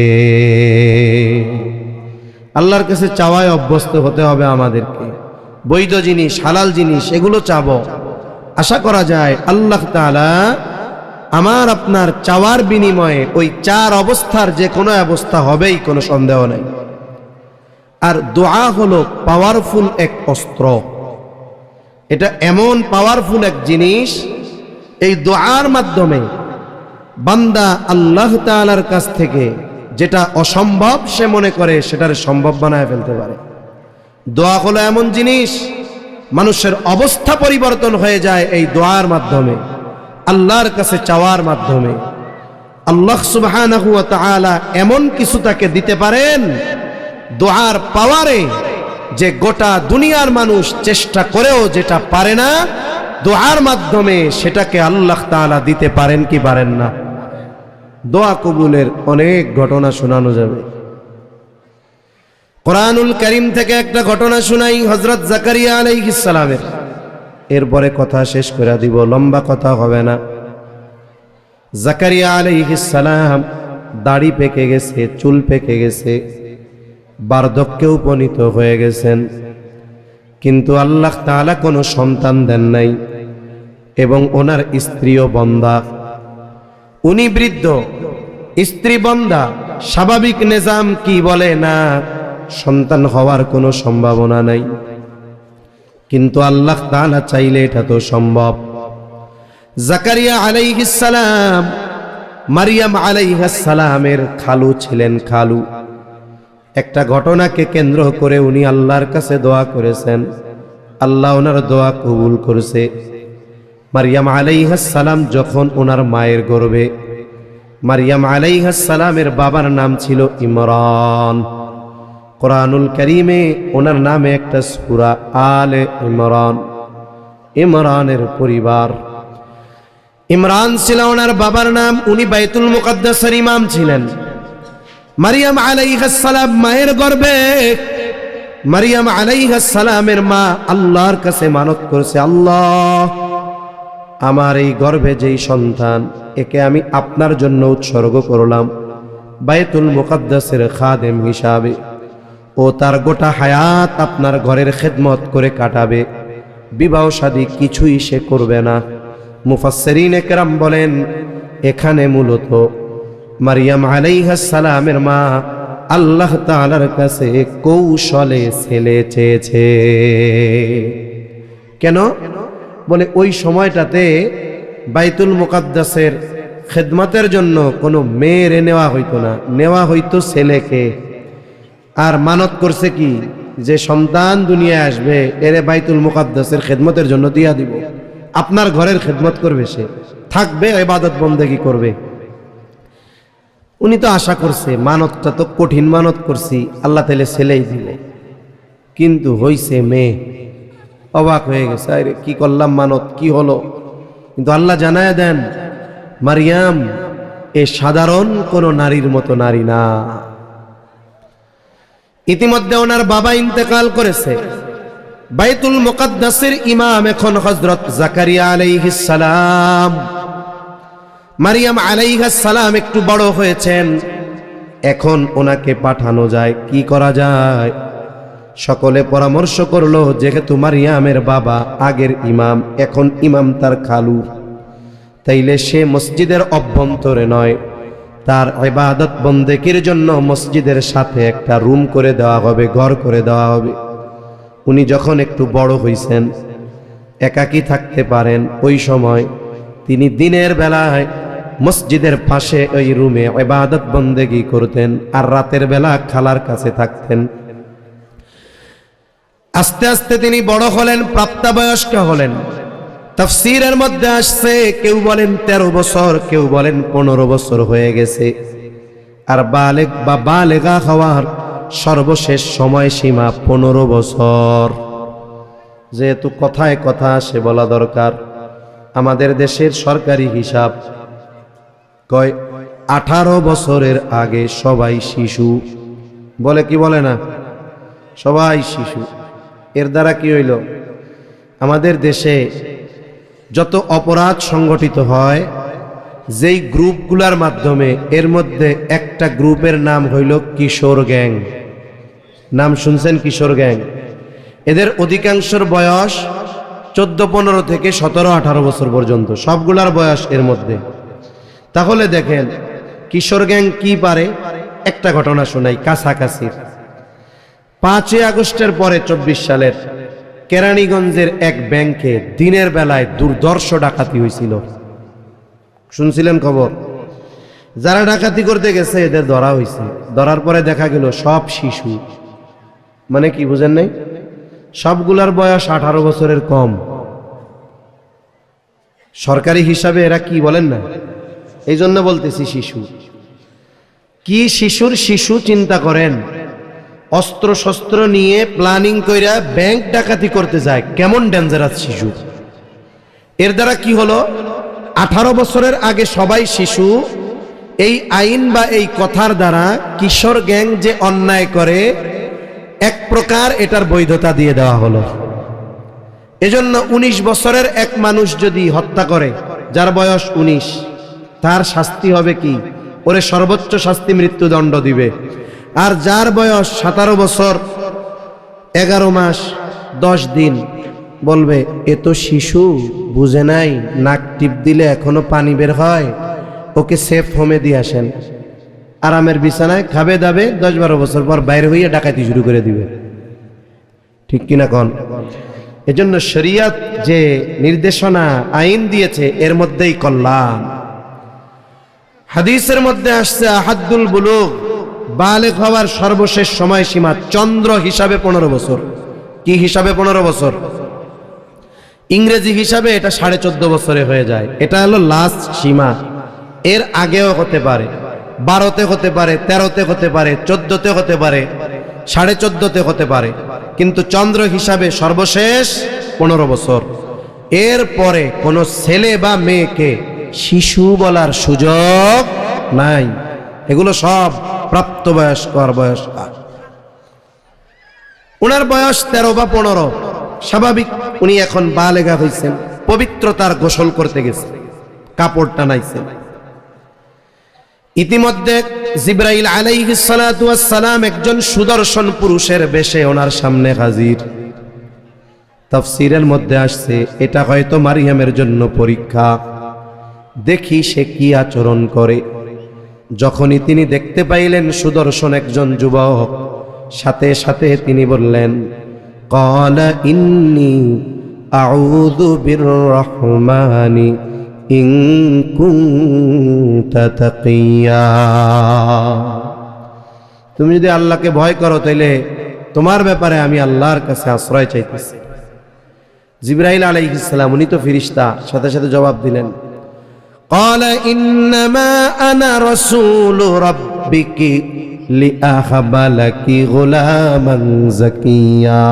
আল্লাহর কাছে চাওয়ায় অভ্যস্ত হতে হবে আমাদেরকে। বৈধ জিনিস, হালাল জিনিস এগুলো চাবো। আশা করা যায় আল্লাহ তাআলা আমার আপনার চাওয়ার বিনিময়ে ওই চার অবস্থার যে কোনো অবস্থা হবেই, কোনো সন্দেহ নাই। আর দোয়া হলো পাওয়ারফুল এক অস্ত্র। এটা এমন পাওয়ারফুল এক জিনিস, এই দোয়ার মাধ্যমে বান্দা আল্লাহ তাআলার কাছ থেকে যেটা অসম্ভব সে মনে করে সেটার সম্ভব বানায় ফেলতে পারে। দোয়া হলো এমন জিনিস, মানুষের অবস্থা পরিবর্তন হয়ে যায় এই দোয়ার মাধ্যমে, আল্লাহর কাছে চাওয়ার মাধ্যমে। আল্লাহ সুবহানাহু ওয়া তাআলা এমন কিছু তাকে দিতে পারেন দোয়ার পাওয়ারে, যে গোটা দুনিয়ার মানুষ চেষ্টা করেও যেটা পারে না, দোয়ার মাধ্যমে সেটাকে আল্লাহ তাআলা দিতে পারেন কি পারেন না? দোয়া কবুলের অনেক ঘটনা শোনানো যাবে। কোরআনুল কারীম থেকে একটা ঘটনা শুনাই হযরত জাকারিয়া আলাইহিস সালামের। এরপরে কথা শেষ করে দিব, লম্বা কথা হবে না। জাকারিয়া আলাইহিস সালাম দাড়ি পেকে গেছে, চুল পেকে গেছে, বার্ধক্যে উপনীত হয়ে গেছেন, কিন্তু আল্লাহ তাআলা কোনো সন্তান দেন নাই। এবং ওনার স্ত্রীও বন্দা, উনি বৃদ্ধ, স্ত্রী বন্দা। স্বাভাবিক নিজাম কি বলে না সন্তান হওয়ার কোনো সম্ভাবনা নাই, কিন্তু আল্লাহ তাআলা চাইলে এটা তো সম্ভব। জাকারিয়া আলাইহিস সালাম মারিয়াম আলাইহিস সালামের খালু ছিলেন, খালু। একটা ঘটনাকে কেন্দ্র করে উনি আল্লাহর কাছে দোয়া করেছেন, আল্লাহ ওনার দোয়া কবুল করেছে। মারিয়াম আলাইহিস সালাম যখন ওনার মায়ের গর্ভে, মারিয়াম আলাইহিস সালামের বাবার নাম ছিল ইমরান। কোরআনুল কারীমে ওনার নামে একটা সূরা আলে ইমরান, ইমরানের পরিবার। ইমরান ছিল ওনার বাবার নাম, উনি বাইতুল মুকাদ্দাসের ইমাম ছিলেন। মারিয়াম আলাইহিস সালাম মায়ের গর্ভে মারিয়াম আলাইহিস সালামের মা আল্লাহর কাছে মানত করেছে, আল্লাহ আমার এই গর্ভে যেই সন্তান, একে আমি আপনার জন্য উৎসর্গ করলাম বাইতুল মুকাদ্দাসের খাদেম হিসাবে। ও তার গোটা হায়াত আপনার ঘরের খেদমত করে কাটাবে, বিবাহ শাদী কিছুই সে করবে না। মুফাসসিরিনে কেরাম বলেন, এখানে মূলত মারিয়াম আলাইহিস সালামের মা আল্লাহ তাআলার কাছে কৌশলে ছেলে চেয়েছে। কেন? বলে ওই সময়টাতে বাইতুল মুকাদ্দাসের খেদমতের জন্য কোনো মেয়ের নেওয়া হইতো না, নেওয়া হইতো ছেলেকে। আর মানত করছে কি, যে সন্তান দুনিয়ায় আসবে এরে বাইতুল মুকাদ্দাসের খেদমতের জন্য দিয়া দিব, আপনার ঘরের খেদমত করবে, সে থাকবে, ইবাদত বন্দেগী করবে। উনি তো আশা করছে, মানতটা তো কঠিন মানত করছি, আল্লাহ তাআলা ছেলেই দিব, কিন্তু হইছে মেয়ে। অবাক হয়ে গেছে, আরে কি করলাম, মানত কি হলো? কিন্তু আল্লাহ জানায় দেন, মারিয়াম এ সাধারণ কোন নারীর মতো নারী না। ইতিমধ্যে ওনার বাবা ইন্তেকাল করেছে। বাইতুল মুকাদ্দাসের ইমাম এখন হযরত জাকারিয়া আলাইহিস সালাম। মারিয়াম আলাইহিস সালাম একটু বড় হয়েছেন, এখন ওনাকে পাঠানো যায়, কি করা যায়? সকলে পরামর্শ করলো, যেহেতু মারিয়ামের বাবা আগের ইমাম, এখন ইমাম তার খালু, তাইলে সে মসজিদের অভ্যন্তরে নয়, তার ইবাদত বন্দেগীর জন্য মসজিদের সাথে একটা রুম করে দেওয়া হবে, ঘর করে দেওয়া হবে। উনি যখন একটু বড় হইছেন, একাকী থাকতে পারেন, ওই সময় তিনি দিনের বেলায় মসজিদের পাশে ওই রুমে ইবাদত বন্দেগী করতেন, আর রাতের বেলা খালার কাছে থাকতেন। আস্তে আস্তে তিনি বড় হলেন, প্রাপ্তবয়স্ক হলেন। তাফসীরের মধ্যে আসছে, কেউ বলেন 13 বছর, কেউ বলেন 15 বছর হয়ে গেছে। আর বালেগ বা বালেগা হওয়ার সর্বশেষ সময়সীমা 15 বছর। যেহেতু কথায় কথা সে বলা দরকার, আমাদের দেশের সরকারি হিসাব কয় 18 বছরের আগে সবাই শিশু। বলে কি বলে না? সবাই শিশু। এর দ্বারা কি হইল? আমাদের দেশে যত অপরাধ সংগঠিত হয়, যেই গ্রুপগুলোর মাধ্যমে, এর মধ্যে একটা গ্রুপের নাম হইল কিশোর গ্যাং। নাম শুনছেন? কিশোর গ্যাং। এদের অধিকাংশের বয়স 14-15 থেকে 17-18 বছর পর্যন্ত, সবগুলার বয়স এর মধ্যে। তাহলে দেখেন কিশোর গ্যাং কি পারে। একটা ঘটনা শোনাই কাছাকাছির। 5 আগস্টের পরে 24 সালের কেরানীগঞ্জের এক ব্যাংকে দিনের বেলায় দুর্ধর্ষ ডাকাতি হয়েছিল। শুনছিলেন খবর? যারা ডাকাতি করতে গেছে এদের ধরা হয়েছে। ধরার পরে দেখা গেল সব শিশু। মানে কি বুঝেন নাই? সবগুলার বয়স 18 বছরের কম। সরকারি হিসাবে এরা কি বলেন না, এই জন্য বলতেছি শিশু। কি শিশুর শিশু চিন্তা করেন, অস্ত্র শস্ত্র নিয়ে প্ল্যানিং কইরা ব্যাংক ডাকাতি করতে যায়, কেমন ডেঞ্জারাস শিশু। এর দ্বারা কি হলো? 18 বছরের আগে সবাই শিশু। এই আইন বা এই কথার দ্বারা কিশোর গ্যাং যে অন্যায় করে, এক প্রকার এটার বৈধতা দিয়ে দেওয়া হলো। এজন্য 19 বছরের এক মানুষ যদি হত্যা করে, যার বয়স 19, তার শাস্তি হবে কি? ওরে সর্বোচ্চ শাস্তি মৃত্যুদণ্ড দিবে। আর যার বয়স 17 বছর 11 মাস 10 দিন, বলবে এ তো শিশু, বুঝে নাই, নাক টিপ দিলে এখনো পানি বের হয়, ওকে সেফ হোমে দিয়ে আসেন, আরামের বিছানায় খাবে দাবে, 10-12 বছর পর বাইরে হইয়া ডাকাতি শুরু করে দিবে। ঠিক কিনা কোন? এজন্য শরিয়ত যে নির্দেশনা আইন দিয়েছে, এর মধ্যেই কল্যাণ। হাদিসের মধ্যে আসছে, আহাদুল বুলুগ, বালেগ হওয়ার সর্বশেষ সময়সীমা চন্দ্র হিসাবে 15 বছর। কি হিসাবে 15 বছর? ইংরেজি হিসাবে এটা 14.5 বছরে হয়ে যায়। এটা হলো লাস্ট সীমা। এর আগেও হতে পারে, 12তে হতে পারে, 13তে হতে পারে, 14তে হতে পারে, 14.5তে হতে পারে, কিন্তু চন্দ্র হিসাবে সর্বশেষ 15 বছর। এর পরে কোনো ছেলে বা মেয়েকে শিশু বলার সুযোগ নাই। এগুলো সব প্রাপ্তবয়স্ক আর বয়স্ক। ওনার বয়স 13 বা 15, স্বাভাবিক উনি এখন বালেগা হয়েছেন, পবিত্রতার গোসল করতে গেছেন, কাপড় টানাইছেন। ইতিমধ্যে জিবরাইল আলাইহিস সালাতু ওয়াস সালাম একজন সুদর্শন পুরুষের বেশে ওনার সামনে হাজির। তাফসীরের মধ্যে আসছে এটা হয়তো মারিয়ামের জন্য পরীক্ষা, দেখি সে কি আচরণ করে। যখনই তিনি দেখতে পাইলেন সুদর্শন একজন যুবক, সাথে সাথে তিনি বললেন, ক্বালা ইন্নী আউযু বিররহমানি ইন কুনতা তাকিয়া। তুমি যদি আল্লাহকে ভয় করো তাইলে তোমার ব্যাপারে আমি আল্লাহর কাছে আশ্রয় চাইতেছি। জিবরাইল আলাইহিস সালাম, উনি তো ফেরেশতা, সাথে সাথে জবাব দিলেন, ক্বালা ইন্নামা আনা রাসূলু রাব্বিকি লিআহাবা লাকি গুলামান যাকিয়া।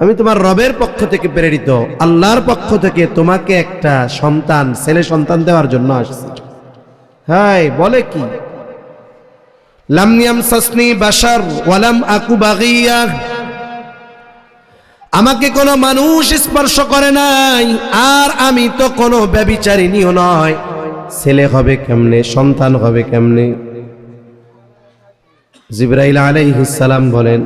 আমি তোমার রবের পক্ষ থেকে প্রেরিত, আল্লাহর পক্ষ থেকে তোমাকে একটা সন্তান, ছেলে সন্তান দেওয়ার জন্য আসছি। হাই বলে কি, লাম ইয়ামসাসনি বাশার ওয়া লাম আকু বাগিয়া, আমাকে কোনো মানুষ স্পর্শ করে নাই, আর আমি তো কোনো ব্যভিচারিণীও নয়, ছেলে হবে কেমনে, সন্তান হবে কেমনে? জিবরাইল আলাইহিস সালাম বলেন,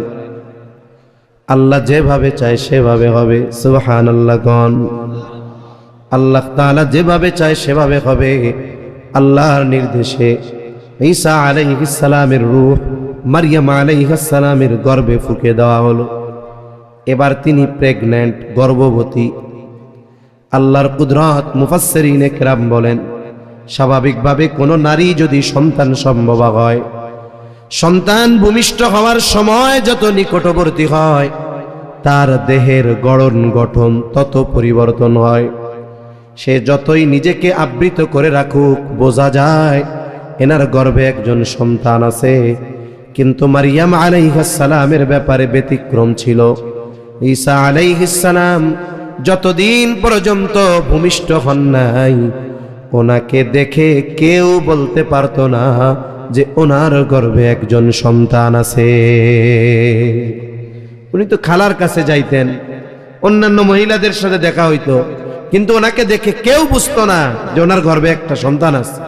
আল্লাহ যেভাবে চায় সেভাবে হবে। সুবহানাল্লাহ গণ। আল্লাহ তাআলা যেভাবে চায় সেভাবে হবে। আল্লাহর নির্দেশে ঈসা আলাইহিস সালামের রূহ মারইয়াম আলাইহিস সালামের গর্ভে ফুঁকে দেওয়া হলো। এবার তিনি প্রেগন্যান্ট, গর্ভবতী। আল্লাহর কুদরত, মুফাসসিরিনে কেরাম বলেন, স্বাভাবিকভাবে কোনো নারী যদি সন্তান সম্ভব হয়, সন্তান ভূমিষ্ঠ হওয়ার সময় যত নিকটবর্তী হয়, তার দেহের গড়ন গঠন তত পরিবর্তন হয়। সে যতই নিজেকে আবৃত করে রাখুক, বোঝা যায় এনার গর্ভে একজন সন্তান আছে। কিন্তু মারইয়াম আলাইহিস সালামের ব্যাপারে ব্যতিক্রম ছিল। ঈসা আলাইহিস সালাম যতদিন পর্যন্ত ভূমিষ্ঠ হন নাই, ওনাকে দেখে কেউ বলতে পারতো না যে ওনার গর্ভে একজন সন্তান আছে। উনি তো খালার কাছে যাইতেন, অন্যান্য মহিলাদের সাথে দেখা হইতো, কিন্তু ওনাকে দেখে কেউ বুঝতো না যে ওনার গর্ভে একটা সন্তান আছে।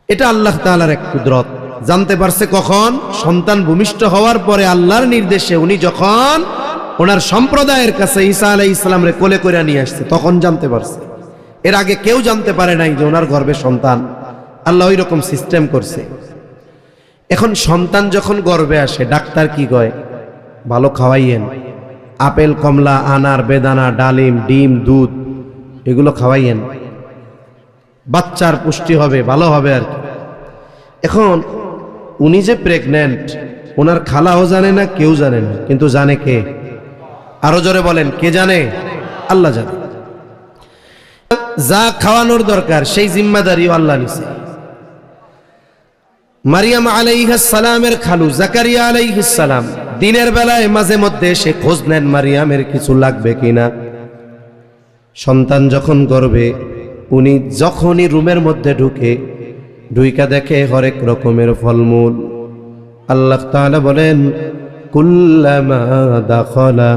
এটা আল্লাহ তাআলার এক কুদরত। জানতে পারছে কখন? সন্তান ভূমিষ্ঠ হওয়ার পরে আল্লাহর নির্দেশে উনি যখন ওনার সম্প্রদায়ের কাছে ঈসা আলাইহিস সালামরে কোলে করে নিয়ে আসছে, তখন জানতে পারছে। এর আগে কেউ জানতে পারে নাই যে ওনার গর্ভে সন্তান। আল্লাহ ওই রকম সিস্টেম করছে। এখন সন্তান যখন গর্ভে আসে, ডাক্তার কি কয়? ভালো খাওয়াইয়েন, আপেল, কমলা, আনার, বেদানা, ডালিম, ডিম, দুধ এগুলো খাওয়াইয়েন, বাচ্চার পুষ্টি হবে, ভালো হবে আর কি। এখন উনি যে প্রেগন্যান্ট, ওনার খালাও জানে না, কেউ জানে না, কিন্তু জানে কে? আরো জোরে বলেন, কে জানে? আল্লাহ জানে। যা খাওয়ানোর দরকার সেই জিম্মাদারিও আল্লাহ নিছে। মারিয়াম আলাইহিস সালামের খালু জাকারিয়া আলাইহিস সালাম দিনের বেলায় মাঝে মধ্যে সে খোঁজ নেন মারিয়ামের কিছু লাগবে কিনা। সন্তান যখন গর্ভে, উনি যখনই রুমের মধ্যে ঢুইকা দেখে হরেক রকমের ফলমূল। আল্লাহ তাআলা বলেন, কুল্লামা দাখালা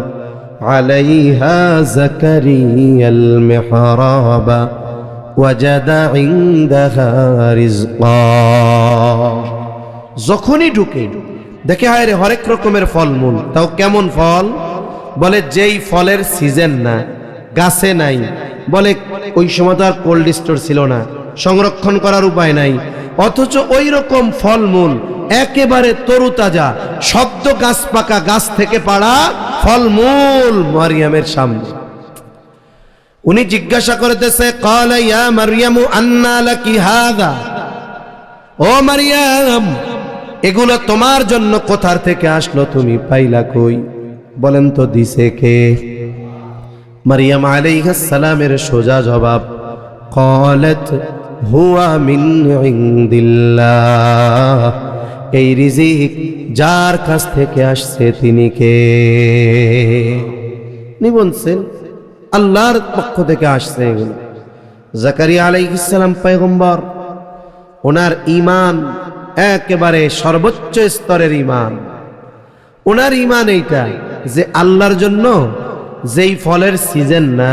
আলাইহা জাকারিয়াল মিহরাবা ওয়াজাদা ইনদাহা রিজকা। যখনই ঢুকে দেখে হায় রে হরেক রকমের ফলমূল। তাও কেমন ফল? বলে যেই ফলের সিজন না, গাছে নাই, বলে ওই সময় তো আর কোল্ড স্টোর ছিল না, সংরক্ষণ করার উপায় নাই, অথচ ওই রকম ফলমূল একেবারে তরুতাজা, শব্দ গাছ পাকা, গাছ থেকে পাড়া ফলমূল মারিয়ামের সামনে। উনি জিজ্ঞাসা করতেছে, ক্বালা ইয়া মারইয়ামু আন্না লাকি হাযা, ও মারিয়াম এগুলো তোমার জন্য কোথার থেকে আসলো, তুমি পাইলা কই? বলেন তো দিছে কে? মারিয়াম আলাইহিস সালামের সোজা জবাব, ক্বালাত হুয়া মিন ইনদিল্লাহ, এই রিজিক যার কাছ থেকে আসছে তিনি কে? উনি বলছেন আল্লাহর পক্ষ থেকে আসছে এগুলো। জাকারিয়া আলাইহিস সালাম পয়গম্বর, ওনার ঈমান একেবারে সর্বোচ্চ স্তরের ঈমান। ওনার ঈমান এইটা যে আল্লাহর জন্য যেই ফলের সিজন না,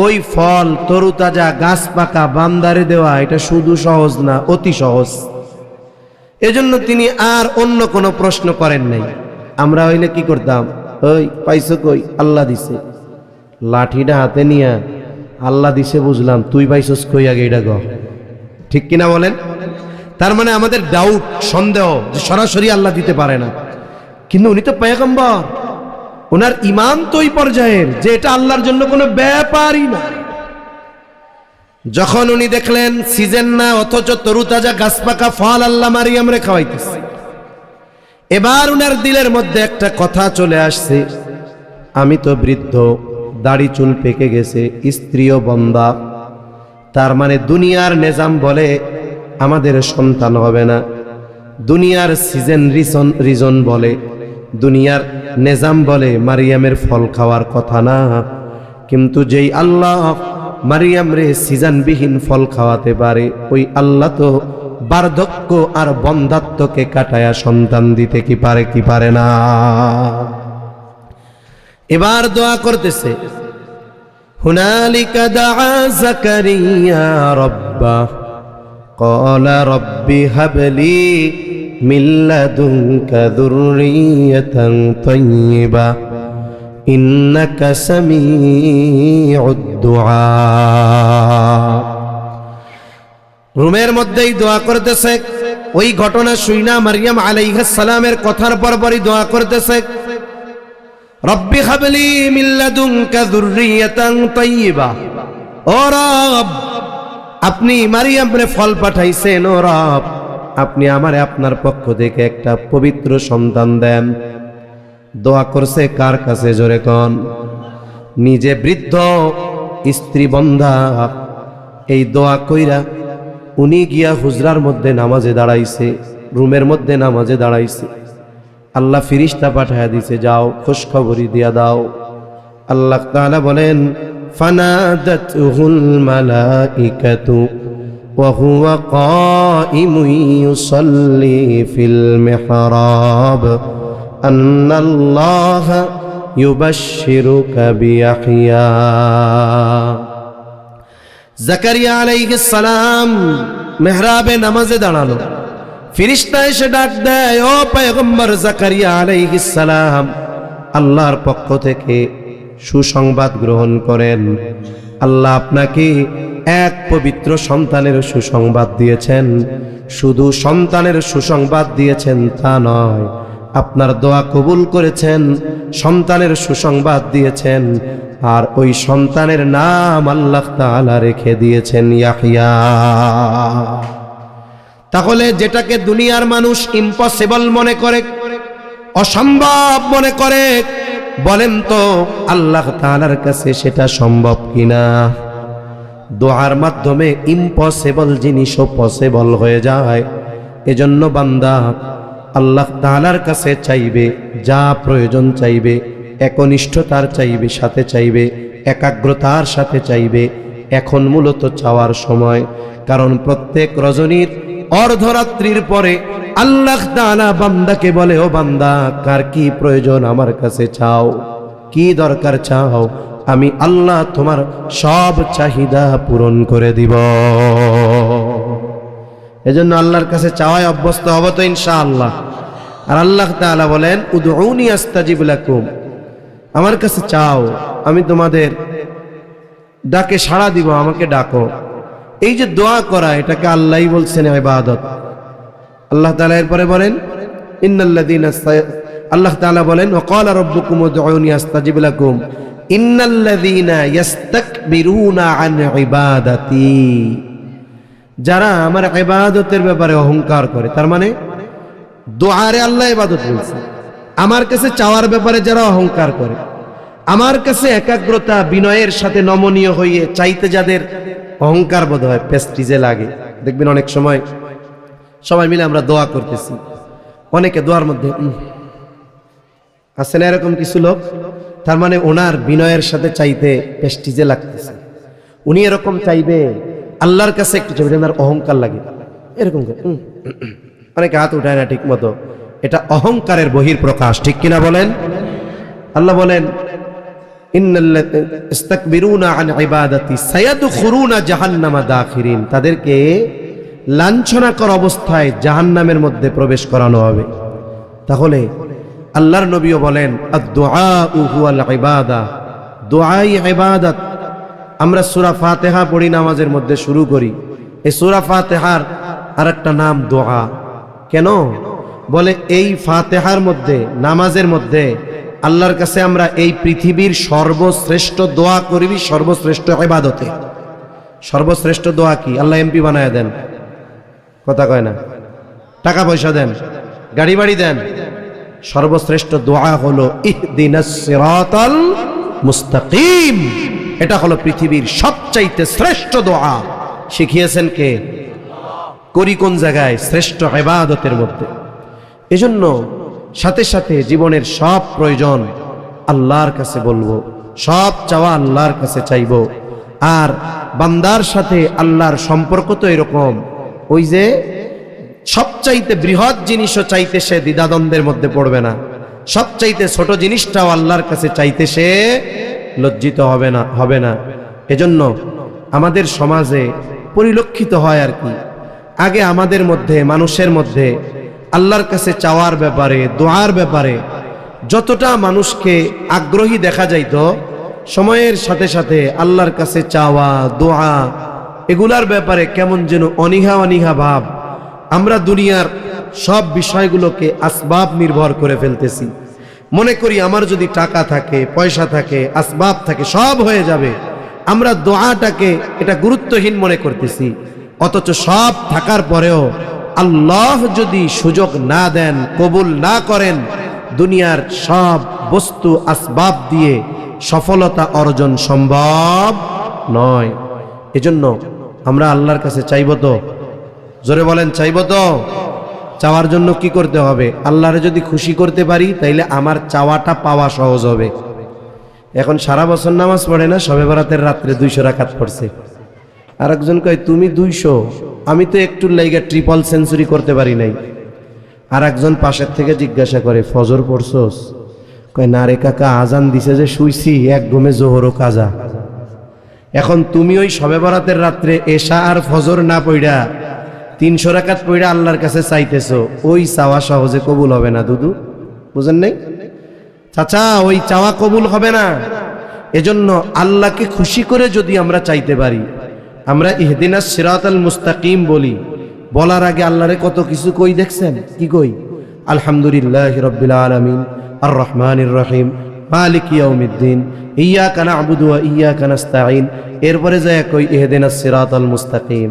ওই ফল তরুতাজা গাছ পাকা বান্দারে দেওয়া এটা শুধু সহজ না, অতি সহজ। এজন্য তিনি আর অন্য কোনো প্রশ্ন করেন নাই। আমরা হইলে কি করতাম, ওই পাইছো কই, আল্লাহ দিছে, লাঠিটা হাতে নিয়া আল্লাহ দিছে বুঝলাম, তুই পাইছস কই আগে এটা গো, ঠিক কিনা বলেন? তার মানে আমাদের ডাউট, সন্দেহ যে সরাসরি আল্লাহ দিতে পারে না, কিন্তু উনি তো পয়গম্বর, ওনার ঈমান তো ওই পর্যায়ের যে এটা আল্লাহর জন্য কোনো ব্যাপারই না। যখন উনি দেখলেন সিজন না, অথচ তরুতাজা গাছ পাকা ফল আল্লাহ মারিয়ামরে খাওয়াইতেছে, এবার উনার দিলের মধ্যে একটা কথা চলে আসছে, আমি তো বৃদ্ধ, দাড়ি চুল পেকে গেছে, স্ত্রীও বন্দা, তার মানে দুনিয়ার নিজাম বলে আমাদের সন্তান হবে না, দুনিয়ার সিজন রিজন বলে, দুনিয়ার নিজাম বলে মারিয়ামের ফল খাওয়ার কথা না। কিন্তু যেই আল্লাহ মারিয়াম রে সিজনবিহীন ফল খাওয়াতে পারে, ওই আল্লাহ তো বার্ধক্য আর বন্ধাত্বকে কাটায়া সন্তান দিতে কি পারে কি পারে না। এবার দোয়া করতেছে, হুনালিকা দাআ যাকারিয়া রাব্বা ক্বালা রাব্বি হাবলি মিন লাদুনকা যুররিয়াতান তাইয়্যিবা ইন্নাকা সামিউদ দুআ। রুমের মধ্যেই দোয়া করতেছে, ওই ঘটনা শুইনা মারিয়াম আলাইহিস সালামের কথার পরপরই দোয়া করতেছে, রব্বি হাবলি মিন লাদুনকা যুররিয়াতান তাইয়্যিবা, ও রব আপনি মারিয়ামরে ফল পাঠাইছেন, ও রব আপনি আমারে আপনার পক্ষ থেকে একটা পবিত্র সন্তান দেন। দোয়া করছে কার কাছে, জোরে কোন? নিজে বৃদ্ধ, স্ত্রী বন্ধা, এই দোয়া কইরা উনি গিয়া হুজরার মধ্যে নামাজে দাঁড়াইছে, রুমের মধ্যে নামাজে দাঁড়াইছে। আল্লাহ ফিরিস্তা পাঠায়া দিছে, যাও খুশখবরি দিয়া দাও। আল্লাহ তাআলা বলেন, ফানাদাতুহুল মালাইকাতু ওয়া হুয়া কাইমুন ইউসাল্লি ফিল মিহরাব আন্নাল্লাহা ইউবাশশিরুকা বিয়াহইয়া। জাকারিয়া আলাইহিস সালাম মেহরাবে নামাজে দাঁড়ালো, ফিরিস্তা এসে ডাক দেয়, ও পয়গম্বর জাকারিয়া আলাইহিস সালাম, আল্লাহর পক্ষ থেকে সুসংবাদ গ্রহণ করেন, আল্লাহ আপনাকে এক পবিত্র সন্তানের সুসংবাদ দিয়েছেন। শুধু সন্তানের সুসংবাদ দিয়েছেন তা নয়, আপনার দোয়া কবুল করেছেন, সন্তানের সুসংবাদ দিয়েছেন, আর ওই সন্তানের নাম আল্লাহ তাআলা রেখে দিয়েছেন ইয়াহইয়া। তাহলে যেটাকে দুনিয়ার মানুষ ইম্পসিবল মনে করে, অসম্ভব মনে করে, বলেন তো আল্লাহ তাআলার কাছে সেটা সম্ভব কিনা? দোয়ার মাধ্যমে ইম্পসিবল জিনিসও পসিবল হয়ে যায়। এজন্য বান্দা আল্লাহ তাআলার কাছে চাইবে, যা প্রয়োজন চাইবে, একনিষ্ঠতার চাইবে, সাথে চাইবে, একাগ্রতার সাথে চাইবে। এখন মূলত চাওয়ার সময়, কারণ প্রত্যেক রজনীর অর্ধরাত্রির পরে আল্লাহ তাআলা বান্দাকে বলে, ও বান্দা কার কি প্রয়োজন আমার কাছে চাও, কি দরকার চাও, আমি আল্লাহ তোমার সব চাহিদা পূরণ করে দিব। এজন্য আল্লাহর কাছে চাওয়ায় অভ্যস্ত হব তো ইনশাআল্লাহ। আর আল্লাহ তাআলা বলেন, উদউনি আস্তাজিব লাকুম, আমার কাছে চাও, আমি তোমাদের ডাকে সাড়া দিব, আমাকে ডাকো। এই যে দোয়া করা, এটাকে আল্লাহই বলছেন ইবাদত। আল্লাহ তাআলা এরপরে বলেন, ইন্নাল্লাযীনা, আল্লাহ তাআলা বলেন, ওয়াকালা রাব্বুকুম উদউনি আস্তাজিব লাকুম ইন্নাল্লাযীনা ইস্তাকবিরুনা আন ইবাদাতি, যারা আমার ইবাদতের ব্যাপারে অহংকার করে, তার মানে দোয়ারে আল্লাহ ইবাদত বলছে। আমার কাছে চাওয়ার ব্যাপারে যারা অহংকার করে, আমার কাছে একাগ্রতা বিনয়ের সাথে নমনীয় হয়ে চাইতে যাদের অহংকার বোধ হয়, প্রেস্টিজে লাগে। দেখবেন অনেক সময় সবাই মিলে আমরা দোয়া করতেছি, অনেকে দোয়ার মধ্যে আছে না এরকম কিছু লোক, তার মানে ওনার বিনয়ের সাথে চাইতে প্রেস্টিজে লাগতেছে, উনি এরকম চাইবে, আল্লাহর কাছে একটু চাইবে, ওনার অহংকার লাগে, এরকম অনেকে হাত উঠায় না ঠিক মতো, এটা অহংকারের বহিঃপ্রকাশ, ঠিক কিনা বলেন? আল্লাহ বলেন ইস্তাকবিরুনা আন ইবাদাতি সায়াদখুলুনা জাহান্নামা দাখিরিন, তাদেরকে লাঞ্ছনাকর অবস্থায় জাহান্নামের মধ্যে প্রবেশ করানো হবে। তাহলে আল্লাহর নবীও বলেন আদ-দুআউ হুয়াল ইবাদা, দুআই ইবাদত। আমরা সূরা ফাতিহা পড়ি, নামাজের মধ্যে শুরু করি। এই সূরা ফাতিহার আরেকটা নাম দোয়া। কেন? বলে এই ফাতিহার মধ্যে, নামাজের মধ্যে আল্লাহর কাছে আমরা এই পৃথিবীর সর্বশ্রেষ্ঠ দোয়া করিবি, সর্বশ্রেষ্ঠ ইবাদতে। সর্বশ্রেষ্ঠ দোয়া কি? আল্লাহ এমপি বানায় দেন, কথা কয় না, টাকা পয়সা দেন, গাড়ি বাড়ি দেন। সর্বশ্রেষ্ঠ দোয়া হলো ইহদিনাস সিরাতাল মুস্তাকিম। এটা হলো পৃথিবীর সবচাইতে শ্রেষ্ঠ দোয়া। শিখিয়েছেন কে? করি কোন জায়গায়? শ্রেষ্ঠ ইবাদতের মধ্যে। এজন্য সাথে সাথে জীবনের সব প্রয়োজন আল্লাহর কাছে বলবো, সব চাওয়া আল্লাহর কাছে চাইব। আর বান্দার সাথে আল্লাহর সম্পর্ক তো এরকম, ওই যে সবচাইতে বৃহৎ জিনিসও চাইতে সে দ্বিধাদ্বন্দ্বের মধ্যে পড়বে না, সবচাইতে ছোট জিনিসটাও আল্লাহর কাছে চাইতে সে লজ্জিত হবে না। এজন্য আমাদের সমাজে পরিলক্ষিত হয় আর কি, আগে আমাদের মধ্যে, মানুষের মধ্যে আল্লাহর কাছে চাওয়ার ব্যাপারে, দোয়ার ব্যাপারে যতটা মানুষকে আগ্রহী দেখা যাইত, সময়ের সাথে সাথে আল্লাহর কাছে চাওয়া, দোয়া এগুলার ব্যাপারে কেমন যেন অনীহা অনীহা ভাব। আমরা দুনিয়ার সব বিষয়গুলোকে আসবাব নির্ভর করে ফেলতেছি। মনে করি আমার যদি টাকা থাকে, পয়সা থাকে, আসবাব থাকে, সব হয়ে যাবে। আমরা দোয়াটাকে এটা গুরুত্বহীন মনে করতেছি। অথচ সব থাকার পরেও আল্লাহ যদি সুযোগ না দেন, কবুল না করেন, দুনিয়ার সব বস্তু আসবাব দিয়ে সফলতা অর্জন সম্ভব নয়। এজন্য আমরা আল্লাহর কাছে চাইব তো, জোরে বলেন চাইব তো। চাওয়ার জন্য কি করতে হবে? আল্লাহরে যদি খুশি করতে পারি তাইলে আমার চাওয়াটা পাওয়া সহজ হবে। এখন সারা বছর নামাজ পড়ে না, শবে বরাতের রাত্রে 200 রাকাত পড়ছে। আর একজন কয় তুমি 200, আমি তো একটু লাইগা ট্রিপল সেঞ্চুরি করতে পারি নাই। আর একজন পাশের থেকে জিজ্ঞাসা করে ফজর পড়ছস? কয় না রে কাকা, আজান দিছে যে শুইছি, এক ঘুমে জোহরও কাজা। এখন তুমি ওই শবে বরাতের রাত্রে এশা আর ফজর না পড়া 300 রাকাত পড়া আল্লাহর কাছে চাইতেছো, ওই চাওয়া সহজে কবুল হবে না। দুদু বুঝেন নাই চাচা? ওই চাওয়া কবুল হবে না। এজন্য আল্লাহকে খুশি করে যদি আমরা চাইতে পারি, আমরা ইহদিনাস সিরাতাল মুস্তাকিম বলি, বলার আগে আল্লাহরে কত কিছু কই দেখছেন? কি কই? আলহামদুলিল্লাহি রাব্বিল আলামিন, আর রহমানির রহিম, মালিক ইয়াউমিদ্দিন, ইয়্যাকা না'বুদু ওয়া ইয়্যাকা নাস্তাঈন। এরপরে যায় কই ইহদিনাস সিরাতাল মুস্তাকিম।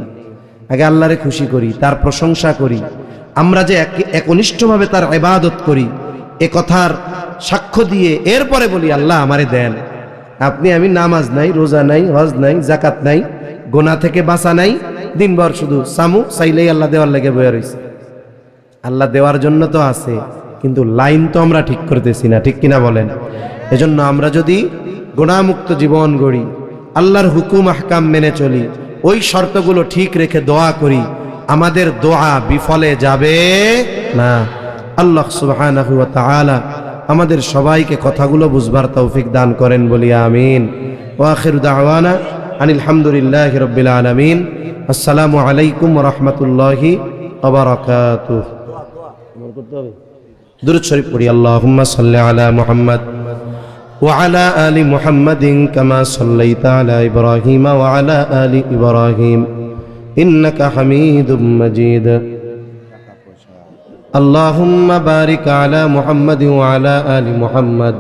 আগে আল্লাহরে খুশি করি, তার প্রশংসা করি। আমরা যে একনিষ্ঠভাবে তার ইবাদত করি, এ কথার সাক্ষ্য দিয়ে এরপরে বলি আল্লাহ আমারে দেন। আমি নামাজ নাই, রোজা নাই, হজ নাই, যাকাত নাই, গুনাহ থেকে বাঁচা নাই, দিনভর শুধু সামু চাইলেই আল্লাহ দেওয়ার লেগে বয়ে রইছে। আল্লাহ দেওয়ার জন্য তো আছে, কিন্তু লাইন তো আমরা ঠিক করতেছি না, ঠিক কিনা বলেন? এজন্য আমরা যদি গুনাহমুক্ত জীবন গড়ি, আল্লাহর হুকুম আহকাম মেনে চলি, ওই শর্তগুলো ঠিক রেখে দোয়া করি, আমাদের দোয়া বিফলে যাবে না। আল্লাহ সুবহানাহু ওয়া তাআলা আমাদের সবাইকে কথাগুলো বুঝবার তৌফিক দান করেন বলি আমিন। ওয়া আখিরু দাওয়ানা আনিল হামদুলিল্লাহি রাব্বিল আলামিন। আসসালামু আলাইকুম ওয়া রাহমাতুল্লাহি ওয়া বারাকাতুহু। দুরূদ শরীফ পড়ি। আল্লাহুম্মা সাল্লি আলা মুহাম্মাদ ওয়া আলা আলি মুহাম্মাদিন কামা সাল্লাইতা আলা ইব্রাহিম ওয়া আলা আলি ইব্রাহিম ইন্নাকা হামিদুম মাজিদ। اللهم بارك على محمد وعلى آل محمد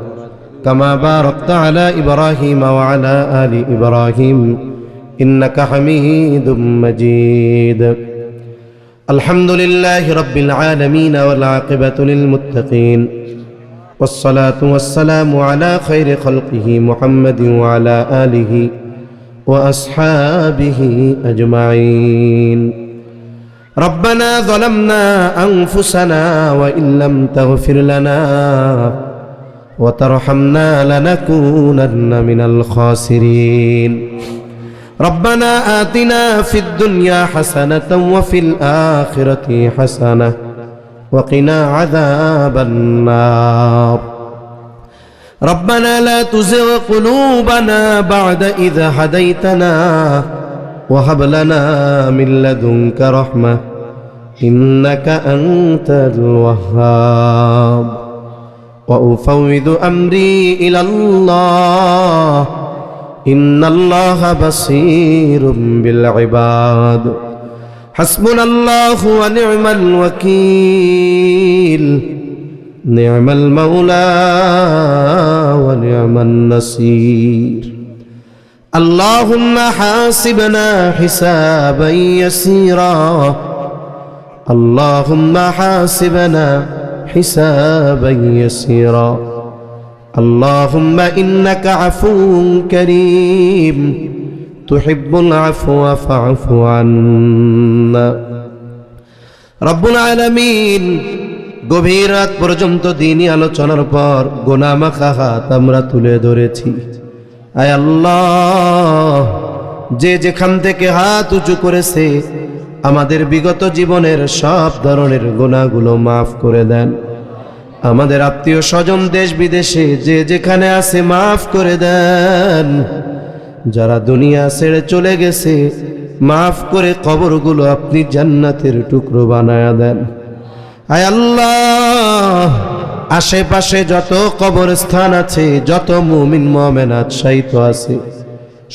كما باركت على إبراهيم وعلى آل إبراهيم إنك حميد مجيد. الحمد لله رب العالمين والعاقبة للمتقين والصلاة والسلام على خير خلقه محمد وعلى آله وأصحابه أجمعين. ربنا ظلمنا أنفسنا وإن لم تغفر لنا وترحمنا لنكونن من الخاسرين. ربنا آتنا في الدنيا حسنة وفي الآخرة حسنة وقنا عذاب النار ربنا لا تزغ قلوبنا بعد إذ هديتنا وهب لنا من لدنك رحمة إنك أنت الوهاب وأفوض أمري إلى الله إن الله بصير بالعباد حسبنا الله ونعم الوكيل نعم المولى ونعم النصير اللهم حاسبنا حسابا يسيرا اللهم حاسبنا حسابا يسيرا اللهم إنك عفو كريم تحب العفو فاعف عنا রব্বুল আলামিন গভীর রাত পর্যন্ত দ্বীনি আলোচনার পর গুনাহ মাখা হাত আমরা তুলে ধরেছি। আয় আল্লাহ, যে যেখান থেকে হাত উঁচু করেছে আমাদের বিগত জীবনের সব ধরনের গুনাহগুলো মাফ করে দেন। আমাদের আত্মীয় স্বজন দেশ বিদেশে যে যেখানে আছে মাফ করে দেন। যারা দুনিয়া ছেড়ে চলে গেছে মাফ করে কবরগুলো আপনি জান্নাতের টুকরো বানায়া দেন। আয় আল্লাহ, আশেপাশে যত কবরস্থান আছে, যত মুমিন মুমিনাত শায়িত আছে,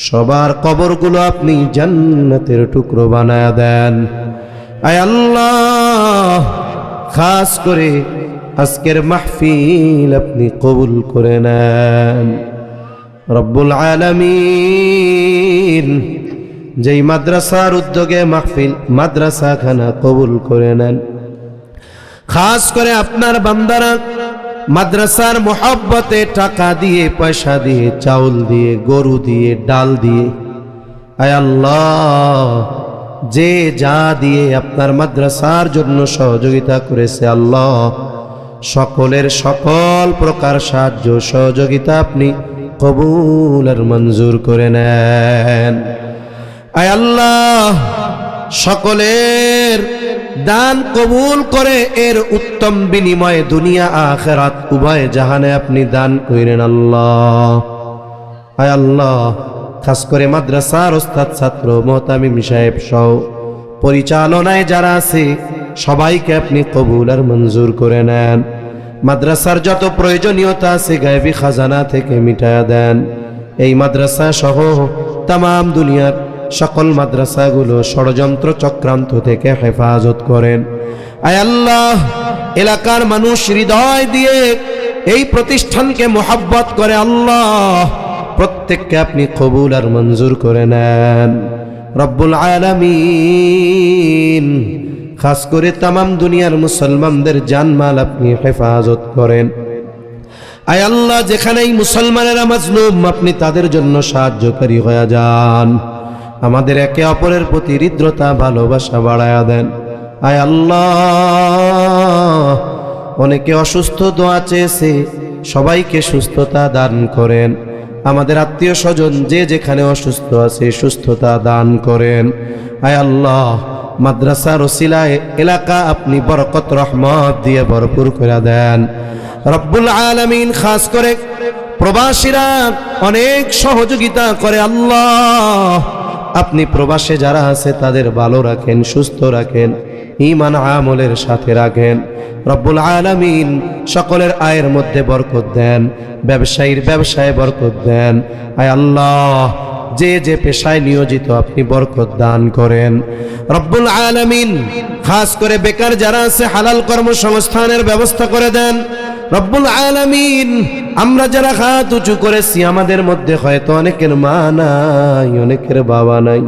সবার কবরগুলো আপনি জান্নাতের টুকরো বানায়া দেন। আয় আল্লাহ, খাস করে আজকের মাহফিল আপনি কবুল করে নেন। রব্বুল আলামিন যেই মাদ্রাসার উদ্যোগে মাহফিল মাদ্রাসাখানা কবুল করে নেন। খাস করে আপনার বান্দারা মাদ্রাসার মোহাব্বতে টাকা দিয়ে, পয়সা দিয়ে, চাউল দিয়ে, গরু দিয়ে, ডাল দিয়ে, আয় আল্লাহ যে যা দিয়ে আপনার মাদ্রাসার জন্য সহযোগিতা করেছে, আল্লাহ সকলের সকল প্রকার সাহায্য সহযোগিতা আপনি কবুল আর মঞ্জুর করে নেন। আয় আল্লাহ, সকলের দান কবুল করে এর উত্তম বিনিময়ে দুনিয়া আখিরাত উভয় জাহানে আপনি দান করেন আল্লাহ। আয় আল্লাহ, খাস করে মাদ্রাসার ওস্তাদ ছাত্র মোহতামিম সাহেব সহ পরিচালনায় যারা আছে সবাইকে আপনি কবুল আর মঞ্জুর করে নেন। মাদ্রাসার যত প্রয়োজনীয়তা আছে গায়বী খাজানা থেকে মিটায়া দেন। এই মাদ্রাসা সহ তামাম দুনিয়ার সকল মাদ্রাসাগুলো ষড়যন্ত্র চক্রান্ত থেকে হেফাজত করেন। আয় আল্লাহ, এলাকার মানুষ হৃদয় দিয়ে এই প্রতিষ্ঠানকে মোহাব্বত করে, আল্লাহ প্রত্যেককে আপনি কবুল আর মঞ্জুর করে নেন। রব্বুল আলামিন খাস করে তামাম দুনিয়ার মুসলমানদের জানমাল আপনি হেফাজত করেন। আয় আল্লাহ, যেখানেই মুসলমানেরা মাজলুম আপনি তাদের জন্য সাহায্যকারী হয়ে যান। আমাদের একে অপরের প্রতি হৃদ্রতা ভালোবাসা বাড়ায়া দেন। আয় আল্লাহ, অনেকে অসুস্থ দোয়া চেয়েছে, সবাইকে সুস্থতা দান করেন। আমাদের আত্মীয় স্বজন যে যেখানে অসুস্থ আছে সুস্থতা দান করেন। আয় আল্লাহ, মাদ্রাসার ওসিলায় এলাকা আপনি বরকত রহমত দিয়ে ভরপুর করে দেন। রব্বুল আলামিন খাস করে প্রবাসীরা অনেক সহযোগিতা করে, আল্লাহ আপনি প্রবাসে যারা আছে তাদের ভালো রাখেন, সুস্থ রাখেন, ঈমান আমলের সাথে রাখেন। রব্বুল আলামিন সকলের আয়ের মধ্যে বরকত দেন, ব্যবসায়ীর ব্যবসায় বরকত দেন। আয় আল্লাহ, যে যে পেশায় নিয়োজিত আপনি বরকত দান করেন। রব্বুল আলামিন খাস করে বেকার যারা আছে হালাল কর্মসংস্থানের ব্যবস্থা করে দেন। রব্বুল আলামিন আমরা যারা হাত উঁচু করেছি আমাদের মধ্যে হয়তো অনেকের মা নাই, অনেকের বাবা নাই,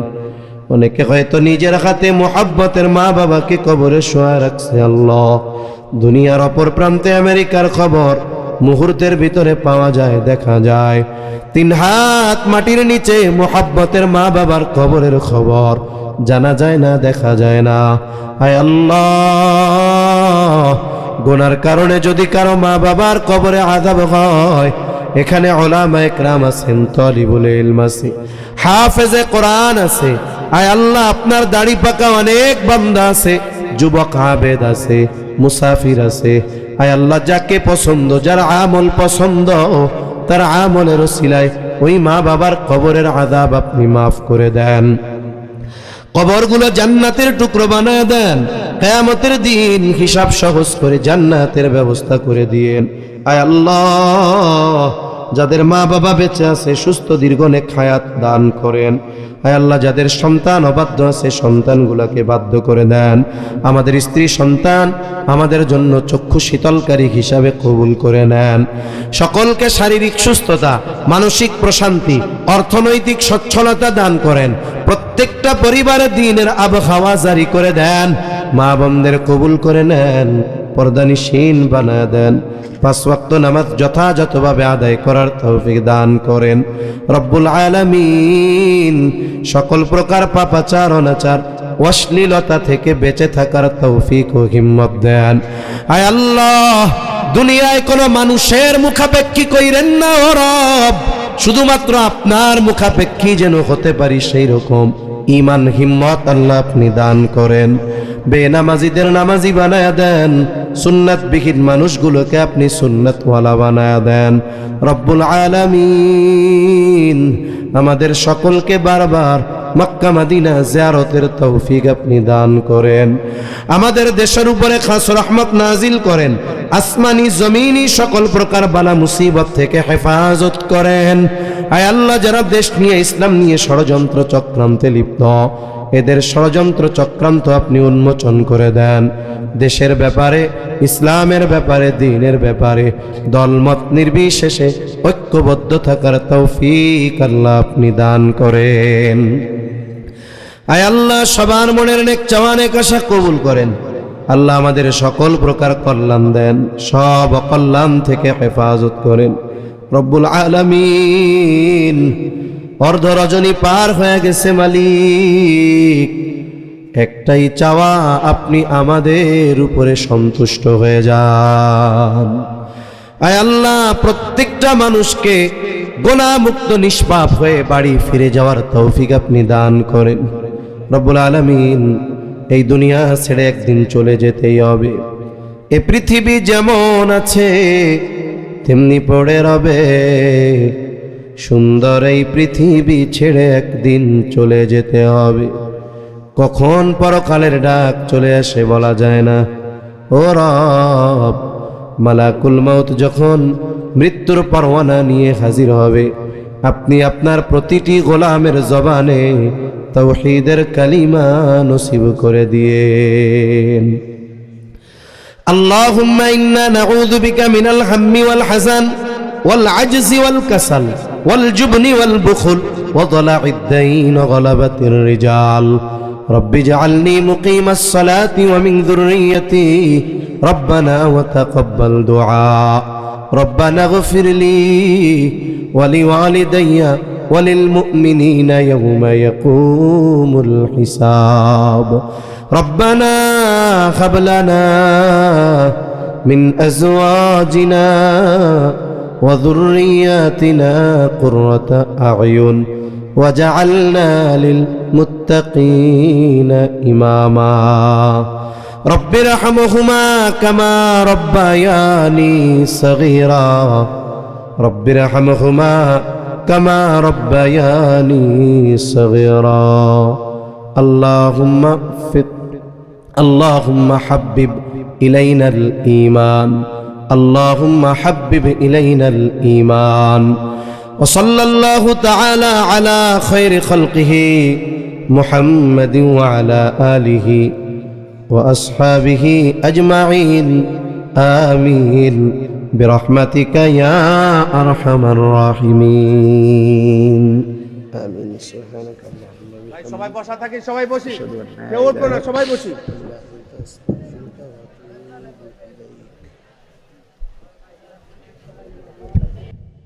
অনেকে হয়তো নিজের হাতে মোহাব্বতের মা বাবাকে কবরে শোয়া রাখছে। আল্লাহ, দুনিয়ার অপর প্রান্তে আমেরিকার খবর মুহূর্তের ভিতরে পাওয়া যায়, দেখা যায়। 3 হাত মাটির নিচে মোহাব্বতের মা বাবার কবরের খবর জানা যায় না, দেখা যায় না। হায় আল্লাহ, গুনার কারণে যদি কারো মা বাবার কবরে আযাব হয়, এখানে উলামা ইকরাম আছেন, তালিবুল ইলম আছে, হাফেজে কোরআন আছে। আয় আল্লাহ, আপনার দাড়ি পাকা অনেক বান্দা আছে, যুবক আবেদ আছে, মুসাফির আছে। আয় আল্লাহ, যাকে পছন্দ, যার আমল পছন্দ, তার আমলের ওসিলায় ওই মা বাবার কবরের আযাব আপনি মাফ করে দেন। কবরগুলো জান্নাতের টুকরো বানায় দেন। কিয়ামতের দিন হিসাব সহজ করে জান্নাতের ব্যবস্থা করে দিয়েন। আয় আল্লাহ, যাদের মা বাবা বেঁচে আছে সুস্থ দীর্ঘ নেক হায়াত দান করেন। আয় আল্লাহ, যাদের সন্তান অবাধ্য আছে সন্তানগুলোকে বাধ্য করে দেন। আমাদের স্ত্রী সন্তান আমাদের জন্য চক্ষু শীতলকারী হিসাবে কবুল করে নেন। সকলকে শারীরিক সুস্থতা, মানসিক প্রশান্তি, অর্থনৈতিক সচ্ছলতা দান করেন। প্রত্যেকটা পরিবারে দ্বীনের আবহাওয়া জারি করে দেন। মা বোনদের কবুল করে নেন, পর্দানিশীন বানায় দেন। 5 ওয়াক্ত নামাজ যথাযথভাবে আদায় করার তৌফিক দান করেন। রব্বুল আলামিন সকল প্রকার পাপাচার, অনাচার, অশ্লীলতা থেকে বেঁচে থাকার তৌফিক ও হিম্মত দেন। আয় আল্লাহ, দুনিয়ায় কোনো মানুষের মুখাপেক্ষী কইরেন না ও রব, শুধুমাত্র আপনার মুখাপেক্ষী যেন হতে পারি সেই রকম ঈমান হিম্মত আল্লাহ আপনি দান করেন। বেনামাজিদের নামাজি বানায়া দেন, সুন্নাতবিহীন মানুষগুলোকে আপনি সুন্নাতওয়ালা বানায়া দেন। রব্বুল আলামিন আমাদের সকলকে বারবার মক্কা মদিনা জিয়ারতের তৌফিক আপনি দান করেন। আমাদের দেশের উপরে খাস রহমত নাজিল করেন। আসমানি জমিনি সকল প্রকার বালা মুসিবত থেকে হেফাজত করেন। আয় আল্লাহ, যারা দেশ নিয়ে, ইসলাম নিয়ে ষড়যন্ত্র চক্রান্তে লিপ্ত, এদের ষড়যন্ত্র চক্রান্ত আপনি উন্মোচন করে দেন। দেশের ব্যাপারে, ইসলামের ব্যাপারে, দ্বীনের ব্যাপারে দলমত নির্বিশেষে ঐক্যবদ্ধ থাকার তৌফিক আল্লাহ আপনি দান করেন। আয় আল্লাহ, সবার মনের নেক চাওয়া নেক আশা কবুল করেন। আল্লাহ, আমাদের সকল প্রকার কল্যাণ দেন, সব অকল্যাণ থেকে হেফাজত করেন। রব্বুল আলামিন, অর্ধ রজনী পার হয়ে গেছে মালিক, একটাই চাওয়া, আপনি আমাদের উপরে সন্তুষ্ট হয়ে যান। আয় আল্লাহ, প্রত্যেকটা মানুষকে গুনাহমুক্ত নিষ্পাপ হয়ে বাড়ি ফিরে যাওয়ার তৌফিক আপনি দান করেন। রব্বুল আলামিন, এই দুনিয়া ছেড়ে একদিন চলে যেতেই হবে। এ পৃথিবী যেমন আছে তেমনি পড়ে রবে। সুন্দর এই পৃথিবী ছেড়ে একদিন চলে যেতে হবে। কখন পরকালের ডাক চলে আসে বলা যায় না। ও রব, মালাকুল মউত যখন মৃত্যুর পরওয়ানা নিয়ে হাজির হবে, আপনি আপনার প্রতিটি গোলামের জবানে তাওহীদের কালিমা নসিব করে দিয়েন। আল্লাহুম্মা ইন্না নাউযু বিকা মিনাল হাম্মি ওয়াল হাযান ওয়াল আজজি ওয়াল কাসাল ওয়াল জুবনি ওয়াল বুখল ওয়া দালা'id দাইন ওয়া গলাবাতির রিজাল। রব্বি ইজআলনি মুকিমাস সালাতি ওয়া মিন যুররিয়্যতি রব্বানা ওয়া তাকাব্বাল দুআ। রব্বানা ইগফিরলি ওয়া লিওয়ালিদাইয়া ওয়া লিল মুমিনিনা ইয়াওমা ইয়াকুমুল হিসাব। ربنا هب لنا من أزواجنا وذرياتنا قرة أعين وجعلنا للمتقين إماما رب ارحمهما كما ربياني صغيرا رب ارحمهما كما ربياني صغيرا اللهم حبب إلينا الإيمان اللهم حبب إلينا الإيمان وصلى الله تعالى على خير خلقه محمد وعلى آله وأصحابه أجمعين آمين برحمتك يا أرحم الراحمين آمين سبحانك সবাই বসা থাকি, সবাই বসি, কেউ উঠবো না, সবাই বসি।